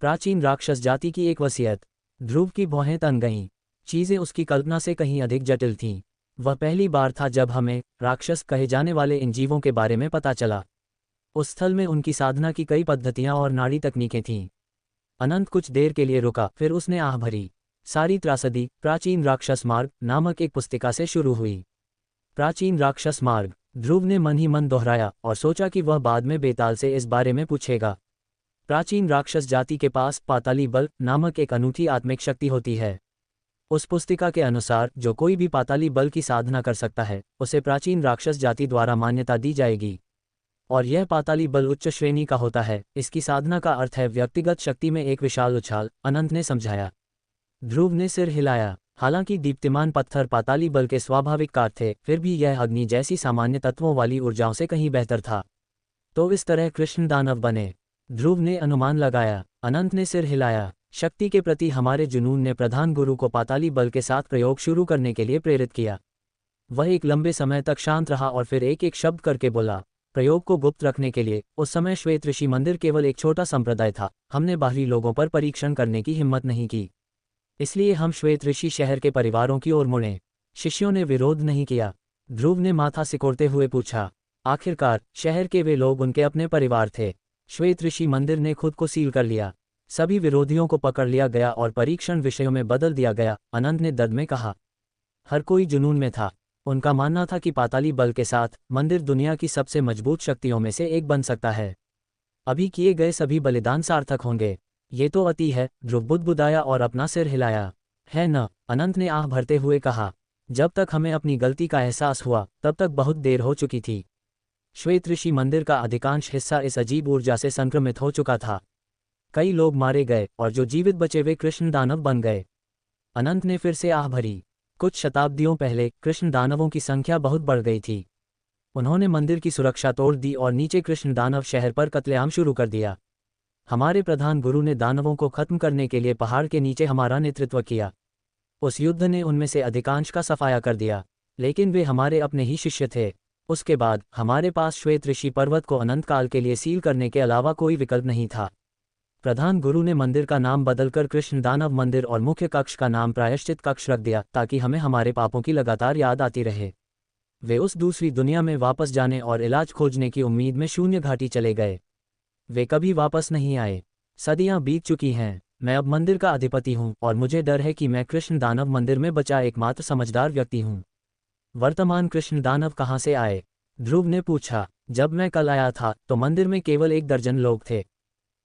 प्राचीन राक्षस जाति की एक वसीयत। ध्रुव की भौहें तन गईं। चीज़ें उसकी कल्पना से कहीं अधिक जटिल थीं। वह पहली बार था जब हमें राक्षस कहे जाने वाले इन जीवों के बारे में पता चला। उस स्थल में उनकी साधना की कई पद्धतियां और नाड़ी तकनीकें थीं। अनंत कुछ देर के लिए रुका, फिर उसने आह भरी। सारी त्रासदी प्राचीन राक्षस मार्ग नामक एक पुस्तिका से शुरू हुई। प्राचीन राक्षस मार्ग, ध्रुव ने मन ही मन दोहराया और सोचा कि वह बाद में बेताल से इस बारे में पूछेगा। प्राचीन राक्षस जाति के पास पाताली बल नामक एक अनूठी आत्मिक शक्ति होती है। उस पुस्तिका के अनुसार जो कोई भी पाताली बल की साधना कर सकता है, उसे प्राचीन राक्षस जाति द्वारा मान्यता दी जाएगी। और यह पाताली बल उच्च श्रेणी का होता है। इसकी साधना का अर्थ है व्यक्तिगत शक्ति में एक विशाल उछाल, अनंत ने समझाया। ध्रुव ने सिर हिलाया। हालांकि दीप्तिमान पत्थर पाताली बल के स्वाभाविक कार थे, फिर भी यह अग्नि जैसी सामान्य तत्वों वाली ऊर्जाओं से कहीं बेहतर था। तो इस तरह कृष्ण दानव बने? ध्रुव ने अनुमान लगाया। अनंत ने सिर हिलाया। शक्ति के प्रति हमारे जुनून ने प्रधान गुरु को पाताली बल के साथ प्रयोग शुरू करने के लिए प्रेरित किया। वह एक लंबे समय तक शांत रहा और फिर एक एक शब्द करके बोला। प्रयोग को गुप्त रखने के लिए उस समय श्वेत ऋषि मंदिर केवल एक छोटा संप्रदाय था। हमने बाहरी लोगों पर परीक्षण करने की हिम्मत नहीं की। इसलिए हम श्वेत ऋषि शहर के परिवारों की ओर मुड़े। शिष्यों ने विरोध नहीं किया। ध्रुव ने माथा सिकोड़ते हुए पूछा। आखिरकार शहर के वे लोग उनके अपने परिवार थे। श्वेत ऋषि मंदिर ने खुद को सील कर लिया। सभी विरोधियों को पकड़ लिया गया और परीक्षण विषयों में बदल दिया गया, अनंत ने दर्द में कहा। हर कोई जुनून में था। उनका मानना था कि पाताली बल के साथ मंदिर दुनिया की सबसे मजबूत शक्तियों में से एक बन सकता है। अभी किए गए सभी बलिदान सार्थक होंगे। ये तो अति है, ध्रुव बुदबुदाया और अपना सिर हिलाया। है न? अनंत ने आह भरते हुए कहा। जब तक हमें अपनी गलती का एहसास हुआ, तब तक बहुत देर हो चुकी थी। श्वेत ऋषि मंदिर का अधिकांश हिस्सा इस अजीब ऊर्जा से संक्रमित हो चुका था। कई लोग मारे गए और जो जीवित बचे वे कृष्ण दानव बन गए। अनंत ने फिर से आह भरी। कुछ शताब्दियों पहले कृष्ण दानवों की संख्या बहुत बढ़ गई थी। उन्होंने मंदिर की सुरक्षा तोड़ दी और नीचे कृष्ण दानव शहर पर कत्लेआम शुरू कर दिया। हमारे प्रधान गुरु ने दानवों को खत्म करने के लिए पहाड़ के नीचे हमारा नेतृत्व किया। उस युद्ध ने उनमें से अधिकांश का सफाया कर दिया, लेकिन वे हमारे अपने ही शिष्य थे। उसके बाद हमारे पास श्वेत ऋषि पर्वत को अनंत काल के लिए सील करने के अलावा कोई विकल्प नहीं था। प्रधान गुरु ने मंदिर का नाम बदलकर कृष्ण दानव मंदिर और मुख्य कक्ष का नाम प्रायश्चित कक्ष रख दिया, ताकि हमें हमारे पापों की लगातार याद आती रहे। वे उस दूसरी दुनिया में वापस जाने और इलाज खोजने की उम्मीद में शून्य घाटी चले गए। वे कभी वापस नहीं आए। सदियां बीत चुकी हैं। मैं अब मंदिर का अधिपति हूं और मुझे डर है कि मैं कृष्ण दानव मंदिर में बचा एकमात्र समझदार व्यक्ति हूं। वर्तमान कृष्ण दानव कहाँ से आए? ध्रुव ने पूछा। जब मैं कल आया था तो मंदिर में केवल 1 दर्जन लोग थे।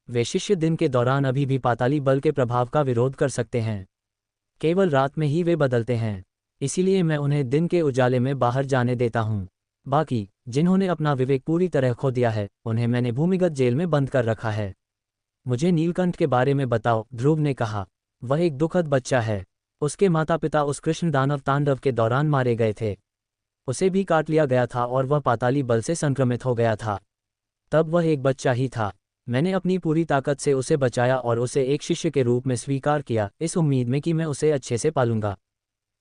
वे शिष्य दिन के दौरान अभी भी पाताली बल के प्रभाव का विरोध कर सकते हैं। केवल रात में ही वे बदलते हैं। इसीलिए मैं उन्हें दिन के उजाले में बाहर जाने देता हूँ। बाकी जिन्होंने अपना विवेक पूरी तरह खो दिया है, उन्हें मैंने भूमिगत जेल में बंद कर रखा है। मुझे नीलकंठ के बारे में बताओ, ध्रुव ने कहा। वह एक दुखद बच्चा है। उसके माता पिता उस कृष्ण दानव तांडव के दौरान मारे गए थे। उसे भी काट लिया गया था और वह पाताली बल से संक्रमित हो गया था। तब वह एक बच्चा ही था। मैंने अपनी पूरी ताकत से उसे बचाया और उसे एक शिष्य के रूप में स्वीकार किया, इस उम्मीद में कि मैं उसे अच्छे से पालूंगा।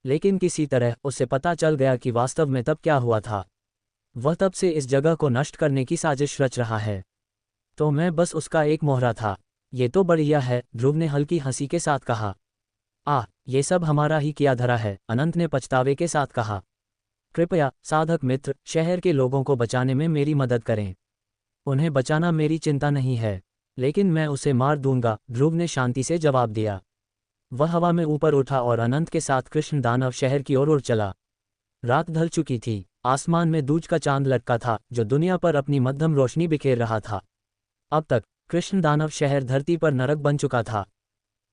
लेकिन किसी तरह उसे पता चल गया कि वास्तव में तब क्या हुआ था। वह तब से इस जगह को नष्ट करने की साजिश रच रहा है। तो मैं बस उसका एक मोहरा था। ये तो बढ़िया है, ध्रुव ने हल्की हंसी के साथ कहा। ये सब हमारा ही किया धरा है, अनंत ने पछतावे के साथ कहा। कृपया साधक मित्र, शहर के लोगों को बचाने में मेरी मदद करें। उन्हें बचाना मेरी चिंता नहीं है, लेकिन मैं उसे मार दूंगा, ध्रुव ने शांति से जवाब दिया। वह हवा में ऊपर उठा और अनंत के साथ कृष्ण दानव शहर की ओर उड़ चला। रात ढल चुकी थी। आसमान में दूज का चांद लटका था, जो दुनिया पर अपनी मध्यम रोशनी बिखेर रहा था। अब तक कृष्ण दानव शहर धरती पर नरक बन चुका था।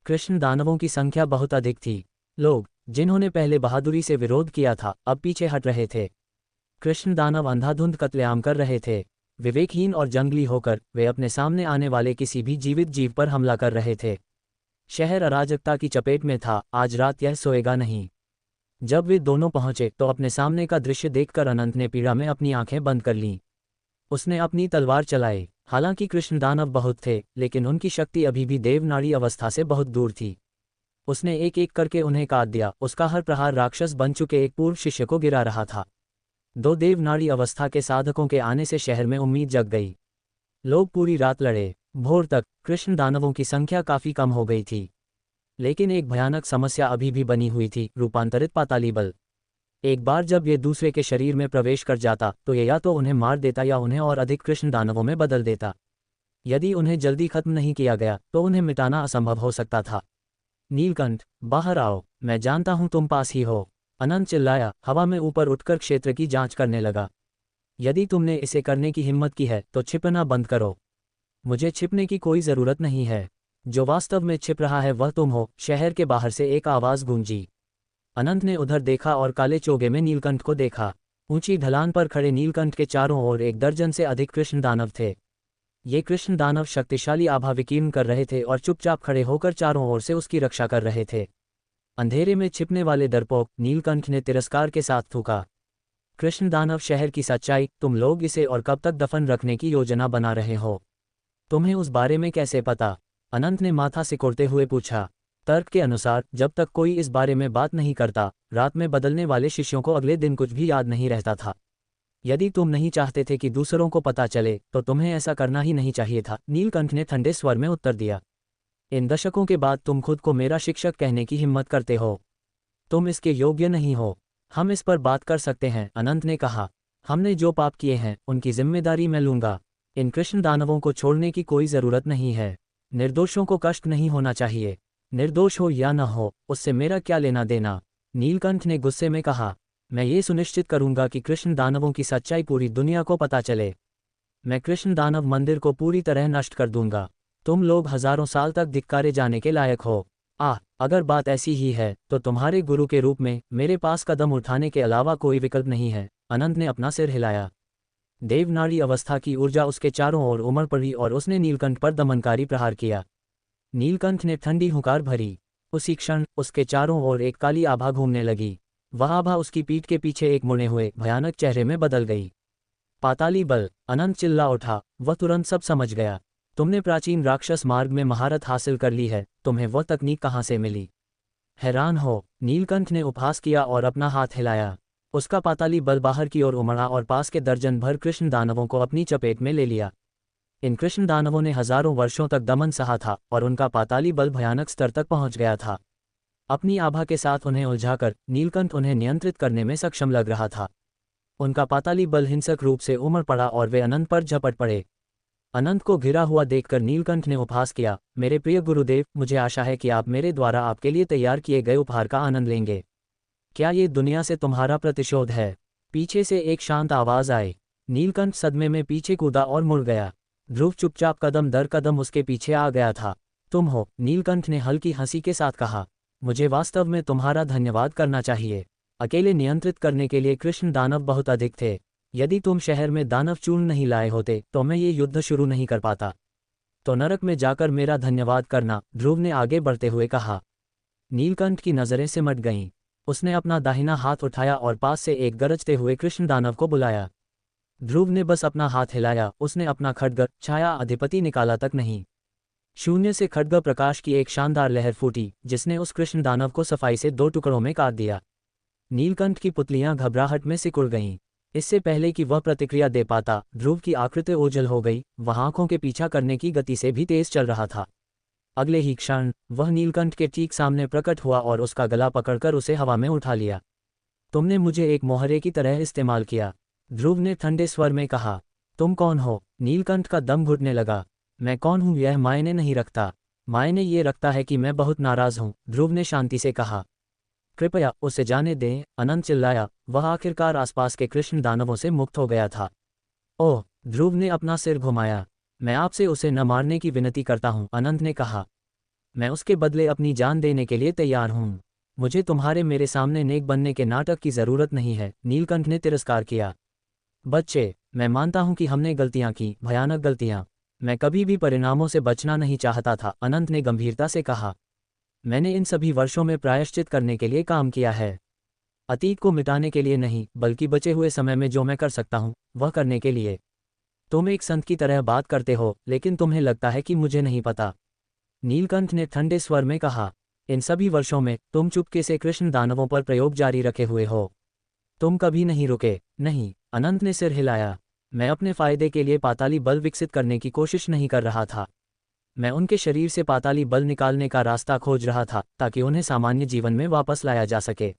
कृष्ण दानवों की संख्या बहुत अधिक थी। लोग, जिन्होंने पहले बहादुरी से विरोध किया था, अब पीछे हट रहे थे। कृष्ण दानव अंधाधुंध कत्लेआम कर रहे थे। विवेकहीन और जंगली होकर वे अपने सामने आने वाले किसी भी जीवित जीव पर हमला कर रहे थे। शहर अराजकता की चपेट में था, आज रात यह सोएगा नहीं। जब वे दोनों पहुंचे तो अपने सामने का दृश्य देखकर अनंत ने पीड़ा में अपनी आंखें बंद कर लीं। उसने अपनी तलवार चलाई। हालांकि कृष्ण दानव बहुत थे, लेकिन उनकी शक्ति अभी भी देवनाड़ी अवस्था से बहुत दूर थी। उसने एक एक करके उन्हें काट दिया। उसका हर प्रहार राक्षस बन चुके एक पूर्व शिष्य को गिरा रहा था। दो देवनाड़ी अवस्था के साधकों के आने से शहर में उम्मीद जग गई। लोग पूरी रात लड़े। भोर तक कृष्ण दानवों की संख्या काफी कम हो गई थी। लेकिन एक भयानक समस्या अभी भी बनी हुई थी, रूपांतरित पाताली बल। एक बार जब ये दूसरे के शरीर में प्रवेश कर जाता तो ये या तो उन्हें मार देता या उन्हें और अधिक कृष्ण दानवों में बदल देता। यदि उन्हें जल्दी खत्म नहीं किया गया तो उन्हें मिटाना असंभव हो सकता था। नीलकंठ, बाहर आओ, मैं जानता हूं तुम पास ही हो। अनंत चिल्लाया, हवा में ऊपर उठकर क्षेत्र की जांच करने लगा। यदि तुमने इसे करने की हिम्मत की है तो छिपना बंद करो। मुझे छिपने की कोई जरूरत नहीं है। जो वास्तव में छिप रहा है वह तुम हो। शहर के बाहर से एक आवाज गूंजी। अनंत ने उधर देखा और काले चोगे में नीलकंठ को देखा। ऊंची ढलान पर खड़े नीलकंठ के चारों ओर एक दर्जन से अधिक कृष्ण दानव थे। ये कृष्ण दानव शक्तिशाली आभा विकीर्ण कर रहे थे और चुपचाप खड़े होकर चारों ओर से उसकी रक्षा कर रहे थे। अंधेरे में छिपने वाले डरपोक, नीलकंठ ने तिरस्कार के साथ थूका। कृष्ण दानव शहर की सच्चाई, तुम लोग इसे और कब तक दफन रखने की योजना बना रहे हो? तुम्हें उस बारे में कैसे पता? अनंत ने माथा सिकोड़ते हुए पूछा। तर्क के अनुसार जब तक कोई इस बारे में बात नहीं करता, रात में बदलने वाले शिष्यों को अगले दिन कुछ भी याद नहीं रहता था। यदि तुम नहीं चाहते थे कि दूसरों को पता चले तो तुम्हें ऐसा करना ही नहीं चाहिए था, नीलकंठ ने ठंडे स्वर में उत्तर दिया। इन दशकों के बाद तुम खुद को मेरा शिक्षक कहने की हिम्मत करते हो। तुम इसके योग्य नहीं हो। हम इस पर बात कर सकते हैं, अनंत ने कहा। हमने जो पाप किए हैं उनकी जिम्मेदारी मैं लूंगा। इन कृष्ण दानवों को छोड़ने की कोई जरूरत नहीं है। निर्दोषों को कष्ट नहीं होना चाहिए। निर्दोष हो या न हो, उससे मेरा क्या लेना देना? नीलकंठ ने गुस्से में कहा। मैं ये सुनिश्चित करूंगा कि कृष्ण दानवों की सच्चाई पूरी दुनिया को पता चले। मैं कृष्ण दानव मंदिर को पूरी तरह नष्ट कर दूंगा। तुम लोग हजारों साल तक धिक्कारे जाने के लायक हो। अगर बात ऐसी ही है तो तुम्हारे गुरु के रूप में मेरे पास कदम उठाने के अलावा कोई विकल्प नहीं है। अनंत ने अपना सिर हिलाया। देवनाड़ी अवस्था की ऊर्जा उसके चारों ओर उमड़ पड़ी और उसने नीलकंठ पर दमनकारी प्रहार किया। नीलकंठ ने ठंडी हुंकार भरी। उसी क्षण उसके चारों ओर एक काली आभा घूमने लगी। वह आभा उसकी पीठ के पीछे एक मुड़े हुए भयानक चेहरे में बदल गई। पाताली बल, अनंत चिल्ला उठा। वह तुरंत सब समझ गया। तुमने प्राचीन राक्षस मार्ग में महारत हासिल कर ली है, तुम्हें वह तकनीक कहाँ से मिली? हैरान हो, नीलकंठ ने उपहास किया और अपना हाथ हिलाया। उसका पाताली बल बाहर की ओर उमड़ा और पास के दर्जन भर कृष्ण दानवों को अपनी चपेट में ले लिया। इन कृष्ण दानवों ने हजारों वर्षों तक दमन सहा था और उनका पाताली बल भयानक स्तर तक पहुंच गया था। अपनी आभा के साथ उन्हें उलझाकर नीलकंठ उन्हें नियंत्रित करने में सक्षम लग रहा था। उनका पाताली बल हिंसक रूप से उमड़ पड़ा और वे अनंत पर झपट पड़े। अनंत को घिरा हुआ देखकर नीलकंठ ने उपहास किया। मेरे प्रिय गुरुदेव, मुझे आशा है कि आप मेरे द्वारा आपके लिए तैयार किए गए उपहार का आनंद लेंगे। क्या ये दुनिया से तुम्हारा प्रतिशोध है? पीछे से एक शांत आवाज आई। नीलकंठ सदमे में पीछे कूदा और मुड़ गया। ध्रुव चुपचाप कदम दर कदम उसके पीछे आ गया था। तुम हो, नीलकंठ ने हल्की हंसी के साथ कहा। मुझे वास्तव में तुम्हारा धन्यवाद करना चाहिए। अकेले नियंत्रित करने के लिए कृष्ण दानव बहुत अधिक थे। यदि तुम शहर में दानव चूर्ण नहीं लाए होते तो मैं ये युद्ध शुरू नहीं कर पाता। तो नरक में जाकर मेरा धन्यवाद करना, ध्रुव ने आगे बढ़ते हुए कहा। नीलकंठ की नजरें सिमट गईं। उसने अपना दाहिना हाथ उठाया और पास से एक गरजते हुए कृष्ण दानव को बुलाया। ध्रुव ने बस अपना हाथ हिलाया। उसने अपना खड्ग छाया अधिपति निकाला तक नहीं। शून्य से खड्ग प्रकाश की एक शानदार लहर फूटी जिसने उस कृष्ण दानव को सफाई से दो टुकड़ों में काट दिया। नीलकंठ की पुतलियां घबराहट में सिकुड़ गईं। इससे पहले कि वह प्रतिक्रिया दे पाता, ध्रुव की आकृति ओझल हो गई। वह आंखों के पीछा करने की गति से भी तेज चल रहा था। अगले ही क्षण वह नीलकंठ के ठीक सामने प्रकट हुआ और उसका गला पकड़कर उसे हवा में उठा लिया। तुमने मुझे एक मोहरे की तरह इस्तेमाल किया, ध्रुव ने ठंडे स्वर में कहा। तुम कौन हो? नीलकंठ का दम घुटने लगा। मैं कौन हूं यह मायने नहीं रखता। मायने ये रखता है कि मैं बहुत नाराज हूं, ध्रुव ने शांति से कहा। कृपया उसे जाने दें, अनंत चिल्लाया। वह आखिरकार आसपास के कृष्ण दानवों से मुक्त हो गया था। ओह, ध्रुव ने अपना सिर घुमाया। मैं आपसे उसे न मारने की विनती करता हूं, अनंत ने कहा। मैं उसके बदले अपनी जान देने के लिए तैयार हूँ। मुझे तुम्हारे मेरे सामने नेक बनने के नाटक की ज़रूरत नहीं है। नीलकंठ ने तिरस्कार किया। बच्चे, मैं मानता हूँ कि हमने गलतियाँ की, भयानक गलतियाँ। मैं कभी भी परिणामों से बचना नहीं चाहता था, अनंत ने गंभीरता से कहा। मैंने इन सभी वर्षों में प्रायश्चित करने के लिए काम किया है। अतीत को मिटाने के लिए नहीं, बल्कि बचे हुए समय में जो मैं कर सकता हूँ वह करने के लिए। तुम एक संत की तरह बात करते हो, लेकिन तुम्हें लगता है कि मुझे नहीं पता। नीलकंठ ने ठंडे स्वर में कहा। इन सभी वर्षों में तुम चुपके से कृष्ण दानवों पर प्रयोग जारी रखे हुए हो। तुम कभी नहीं रुके। नहीं, अनंत ने सिर हिलाया। मैं अपने फायदे के लिए पाताली बल विकसित करने की कोशिश नहीं कर रहा था। मैं उनके शरीर से पाताली बल निकालने का रास्ता खोज रहा था, ताकि उन्हें सामान्य जीवन में वापस लाया जा सके।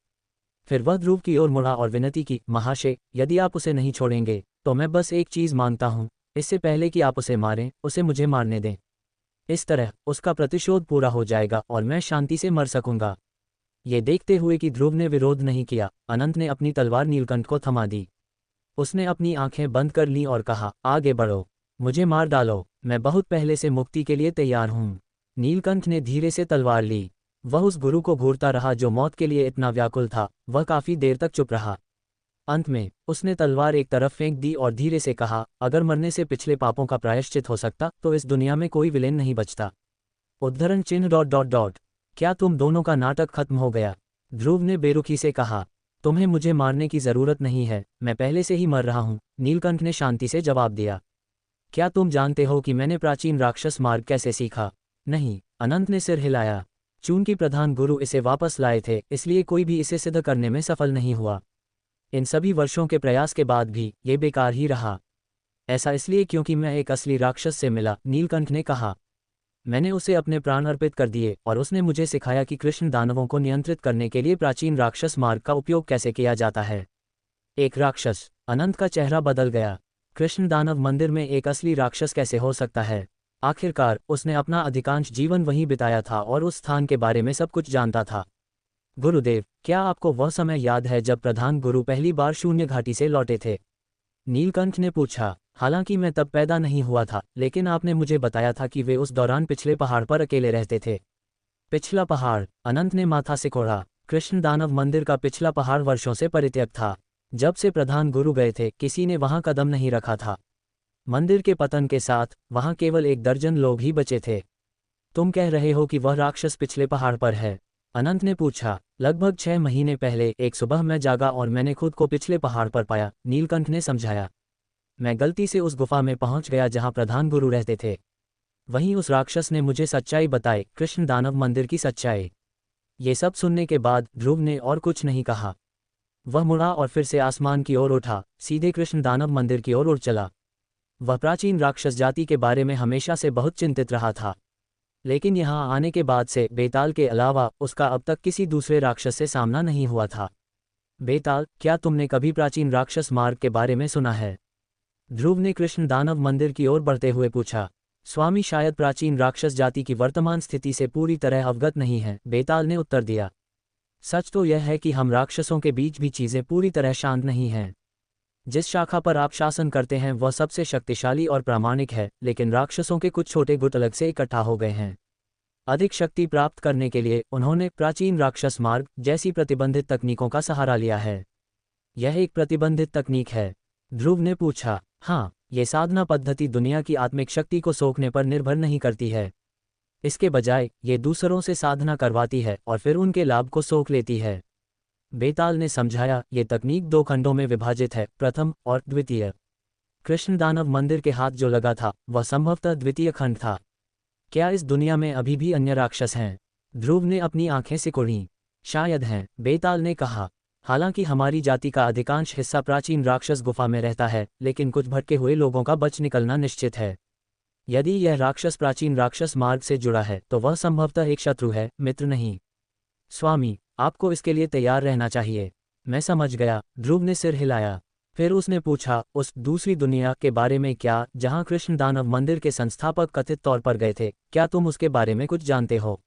फिर वह ध्रुव की ओर मुड़ा और विनती की, महाशय, यदि आप उसे नहीं छोड़ेंगे तो मैं बस एक चीज़ मांगता हूँ। इससे पहले कि आप उसे मारें, उसे मुझे मारने दें। इस तरह उसका प्रतिशोध पूरा हो जाएगा और मैं शांति से मर सकूंगा। ये देखते हुए कि ध्रुव ने विरोध नहीं किया, अनंत ने अपनी तलवार नीलकंठ को थमा दी। उसने अपनी आंखें बंद कर लीं और कहा, आगे बढ़ो, मुझे मार डालो, मैं बहुत पहले से मुक्ति के लिए तैयार हूँ। नीलकंठ ने धीरे से तलवार ली। वह उस गुरु को घूरता रहा जो मौत के लिए इतना व्याकुल था। वह काफी देर तक चुप रहा। अंत में उसने तलवार एक तरफ फेंक दी और धीरे से कहा, अगर मरने से पिछले पापों का प्रायश्चित हो सकता तो इस दुनिया में कोई विलेन नहीं बचता। उद्धरण चिन्ह डॉट डॉट डॉट। क्या तुम दोनों का नाटक खत्म हो गया? ध्रुव ने बेरुखी से कहा। तुम्हें मुझे मारने की जरूरत नहीं है, मैं पहले से ही मर रहा हूँ, नीलकंठ ने शांति से जवाब दिया। क्या तुम जानते हो कि मैंने प्राचीन राक्षस मार्ग कैसे सीखा? नहीं, अनंत ने सिर हिलाया। चूंकि प्रधान गुरु इसे वापस लाए थे, इसलिए कोई भी इसे सिद्ध करने में सफल नहीं हुआ। इन सभी वर्षों के प्रयास के बाद भी ये बेकार ही रहा। ऐसा इसलिए क्योंकि मैं एक असली राक्षस से मिला, नीलकंठ ने कहा। मैंने उसे अपने प्राण अर्पित कर दिए और उसने मुझे सिखाया कि कृष्ण दानवों को नियंत्रित करने के लिए प्राचीन राक्षस मार्ग का उपयोग कैसे किया जाता है। एक राक्षस? अनंत का चेहरा बदल गया। कृष्ण दानव मंदिर में एक असली राक्षस कैसे हो सकता है? आखिरकार उसने अपना अधिकांश जीवन वहीं बिताया था और उस स्थान के बारे में सब कुछ जानता था। गुरुदेव, क्या आपको वह समय याद है जब प्रधान गुरु पहली बार शून्य घाटी से लौटे थे? नीलकंठ ने पूछा। हालांकि मैं तब पैदा नहीं हुआ था, लेकिन आपने मुझे बताया था कि वे उस दौरान पिछले पहाड़ पर अकेले रहते थे। पिछला पहाड़? अनंत ने माथा सिकोड़ा। कृष्ण दानव मंदिर का पिछला पहाड़ वर्षों से परित्यक्त था। जब से प्रधान गुरु गए थे, किसी ने वहां कदम नहीं रखा था। मंदिर के पतन के साथ वहां केवल 1 दर्जन लोग ही बचे थे। तुम कह रहे हो कि वह राक्षस पिछले पहाड़ पर है? अनंत ने पूछा। लगभग 6 महीने पहले एक सुबह मैं जागा और मैंने खुद को पिछले पहाड़ पर पाया, नीलकंठ ने समझाया। मैं गलती से उस गुफा में पहुंच गया जहां प्रधान गुरु रहते थे। वहीं उस राक्षस ने मुझे सच्चाई बताई, कृष्ण दानव मंदिर की सच्चाई। ये सब सुनने के बाद ध्रुव ने और कुछ नहीं कहा। वह मुड़ा और फिर से आसमान की ओर उठा, सीधे कृष्ण दानव मंदिर की ओर उड़ चला। वह प्राचीन राक्षस जाति के बारे में हमेशा से बहुत चिंतित रहा था, लेकिन यहाँ आने के बाद से बेताल के अलावा उसका अब तक किसी दूसरे राक्षस से सामना नहीं हुआ था। बेताल, क्या तुमने कभी प्राचीन राक्षस मार्ग के बारे में सुना है? ध्रुव ने कृष्ण दानव मंदिर की ओर बढ़ते हुए पूछा। स्वामी शायद प्राचीन राक्षस जाति की वर्तमान स्थिति से पूरी तरह अवगत नहीं है, बेताल ने उत्तर दिया। सच तो यह है कि हम राक्षसों के बीच भी चीजें पूरी तरह शांत नहीं हैं। जिस शाखा पर आप शासन करते हैं वह सबसे शक्तिशाली और प्रामाणिक है, लेकिन राक्षसों के कुछ छोटे गुट अलग से इकट्ठा हो गए हैं। अधिक शक्ति प्राप्त करने के लिए उन्होंने प्राचीन राक्षस मार्ग जैसी प्रतिबंधित तकनीकों का सहारा लिया है। यह एक प्रतिबंधित तकनीक है? ध्रुव ने पूछा। हाँ, ये साधना पद्धति दुनिया की आत्मिक शक्ति को सोखने पर निर्भर नहीं करती है। इसके बजाय ये दूसरों से साधना करवाती है और फिर उनके लाभ को सोख लेती है। बेताल ने समझाया। ये तकनीक 2 खंडों में विभाजित है, प्रथम और द्वितीय। कृष्ण दानव मंदिर के हाथ जो लगा था वह संभवतः द्वितीय खंड था। क्या इस दुनिया में अभी भी अन्य राक्षस हैं? ध्रुव ने अपनी आंखें सिकुड़ीं। शायद हैं, बेताल ने कहा। हालांकि हमारी जाति का अधिकांश हिस्सा प्राचीन राक्षस गुफा में रहता है, लेकिन कुछ भटके हुए लोगों का बच निकलना निश्चित है। यदि यह राक्षस प्राचीन राक्षस मार्ग से जुड़ा है तो वह संभवतः एक शत्रु है, मित्र नहीं। स्वामी, आपको इसके लिए तैयार रहना चाहिए। मैं समझ गया, ध्रुव ने सिर हिलाया। फिर उसने पूछा, उस दूसरी दुनिया के बारे में क्या, जहां कृष्ण दानव मंदिर के संस्थापक कथित तौर पर गए थे? क्या तुम उसके बारे में कुछ जानते हो?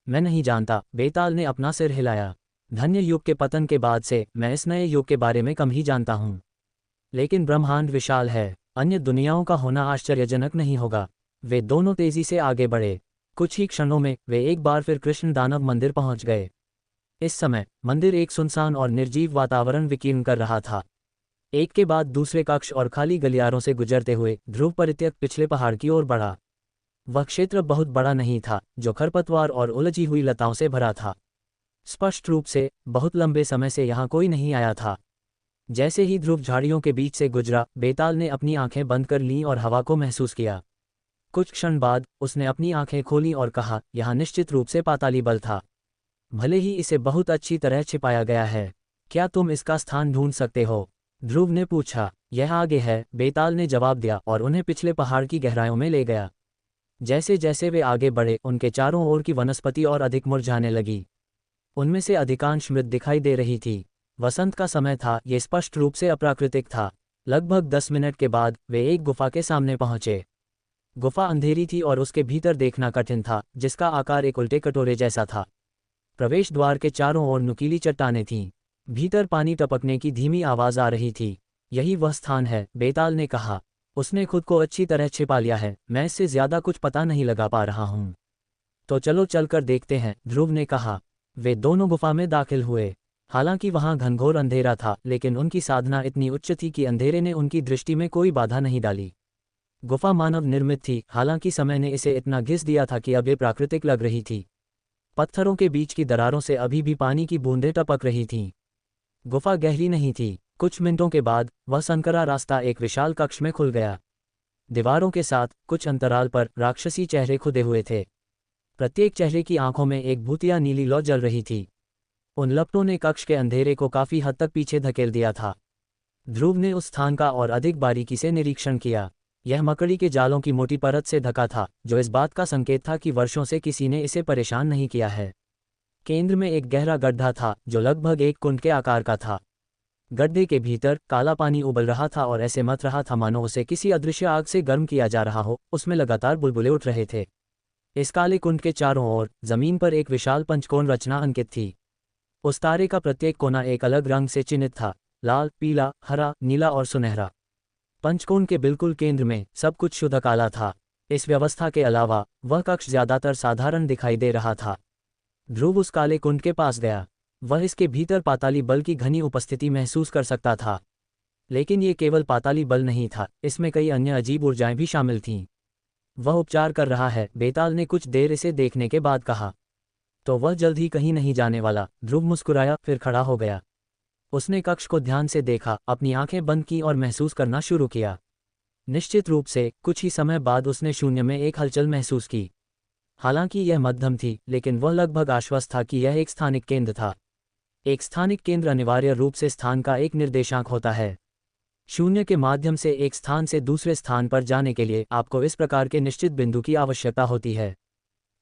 मैं नहीं जानता, बेताल ने अपना सिर हिलाया। धन्य युग के पतन के बाद से मैं इस नए युग के बारे में कम ही जानता हूँ। लेकिन ब्रह्मांड विशाल है, अन्य दुनियाओं का होना आश्चर्यजनक नहीं होगा। वे दोनों तेजी से आगे बढ़े। कुछ ही क्षणों में वे एक बार फिर कृष्ण दानव मंदिर पहुंच गए। इस समय मंदिर एक सुनसान और निर्जीव वातावरण विकीर्ण कर रहा था। एक के बाद दूसरे कक्ष और खाली गलियारों से गुजरते हुए ध्रुव परित्यक्त पिछले पहाड़ की ओर बढ़ा। वह क्षेत्र बहुत बड़ा नहीं था, जो खरपतवार और उलझी हुई लताओं से भरा था। स्पष्ट रूप से बहुत लंबे समय से यहाँ कोई नहीं आया था। जैसे ही ध्रुव झाड़ियों के बीच से गुजरा, बेताल ने अपनी आंखें बंद कर लीं और हवा को महसूस किया। कुछ क्षण बाद उसने अपनी आंखें खोलीं और कहा, यहाँ निश्चित रूप से पाताली बल था, भले ही इसे बहुत अच्छी तरह छिपाया गया है। क्या तुम इसका स्थान ढूंढ सकते हो? ध्रुव ने पूछा। यह आगे है, बेताल ने जवाब दिया और उन्हें पिछले पहाड़ की गहराइयों में ले गया। जैसे जैसे वे आगे बढ़े, उनके चारों ओर की वनस्पति और अधिक मुरझाने लगी। उनमें से अधिकांश मृत दिखाई दे रही थी। वसंत का समय था, ये स्पष्ट रूप से अप्राकृतिक था। लगभग 10 मिनट के बाद वे एक गुफा के सामने पहुंचे। गुफा अंधेरी थी और उसके भीतर देखना कठिन था, जिसका आकार एक उल्टे कटोरे जैसा था। प्रवेश द्वार के चारों ओर नुकीली चट्टानें थीं। भीतर पानी टपकने की धीमी आवाज आ रही थी। यही वह स्थान है, बेताल ने कहा। उसने खुद को अच्छी तरह छिपा लिया है, मैं इससे ज्यादा कुछ पता नहीं लगा पा रहा हूं। तो चलो चलकर देखते हैं, ध्रुव ने कहा। वे दोनों गुफा में दाखिल हुए। हालांकि वहां घनघोर अंधेरा था, लेकिन उनकी साधना इतनी उच्च थी कि अंधेरे ने उनकी दृष्टि में कोई बाधा नहीं डाली। गुफा मानव निर्मित थी, हालांकि समय ने इसे इतना घिस दिया था कि अब ये प्राकृतिक लग रही थी। पत्थरों के बीच की दरारों से अभी भी पानी की बूंदें टपक रही थीं। गुफा गहरी नहीं थी। कुछ मिनटों के बाद वह संकरा रास्ता एक विशाल कक्ष में खुल गया। दीवारों के साथ कुछ अंतराल पर राक्षसी चेहरे खुदे हुए थे। प्रत्येक चेहरे की आंखों में एक भूतिया नीली लौ जल रही थी। उन लपटों ने कक्ष के अंधेरे को काफी हद तक पीछे धकेल दिया था। ध्रुव ने उस स्थान का और अधिक बारीकी से निरीक्षण किया। यह मकड़ी के जालों की मोटी परत से ढका था, जो इस बात का संकेत था कि वर्षों से किसी ने इसे परेशान नहीं किया है। केंद्र में एक गहरा गड्ढा था, जो लगभग एक कुंड के आकार का था। गड्ढे के भीतर काला पानी उबल रहा था और ऐसे मत रहा था मानो उसे किसी अदृश्य आग से गर्म किया जा रहा हो। उसमें लगातार बुलबुले उठ रहे थे। इस काले कुंड के चारों ओर जमीन पर एक विशाल पंचकोण रचना अंकित थी। उस तारे का प्रत्येक कोना एक अलग रंग से चिन्हित था, लाल, पीला, हरा, नीला और सुनहरा। पंचकोण के बिल्कुल केंद्र में सब कुछ शुद्ध काला था। इस व्यवस्था के अलावा वह कक्ष ज्यादातर साधारण दिखाई दे रहा था। ध्रुव उस काले कुंड के पास गया। वह इसके भीतर पाताली बल की घनी उपस्थिति महसूस कर सकता था। लेकिन ये केवल पाताली बल नहीं था, इसमें कई अन्य अजीब ऊर्जाएं भी शामिल थीं। वह उपचार कर रहा है, बेताल ने कुछ देर इसे देखने के बाद कहा। तो वह जल्द ही कहीं नहीं जाने वाला। ध्रुव मुस्कुराया, फिर खड़ा हो गया। उसने कक्ष को ध्यान से देखा, अपनी आंखें बंद की और महसूस करना शुरू किया। निश्चित रूप से कुछ ही समय बाद उसने शून्य में एक हलचल महसूस की। हालांकि यह मध्यम थी, लेकिन वह लगभग आश्वस्त था कि यह एक स्थानिक केंद्र था। एक स्थानिक केंद्र अनिवार्य रूप से स्थान का एक निर्देशांक होता है। शून्य के माध्यम से एक स्थान से दूसरे स्थान पर जाने के लिए आपको इस प्रकार के निश्चित बिंदु की आवश्यकता होती है।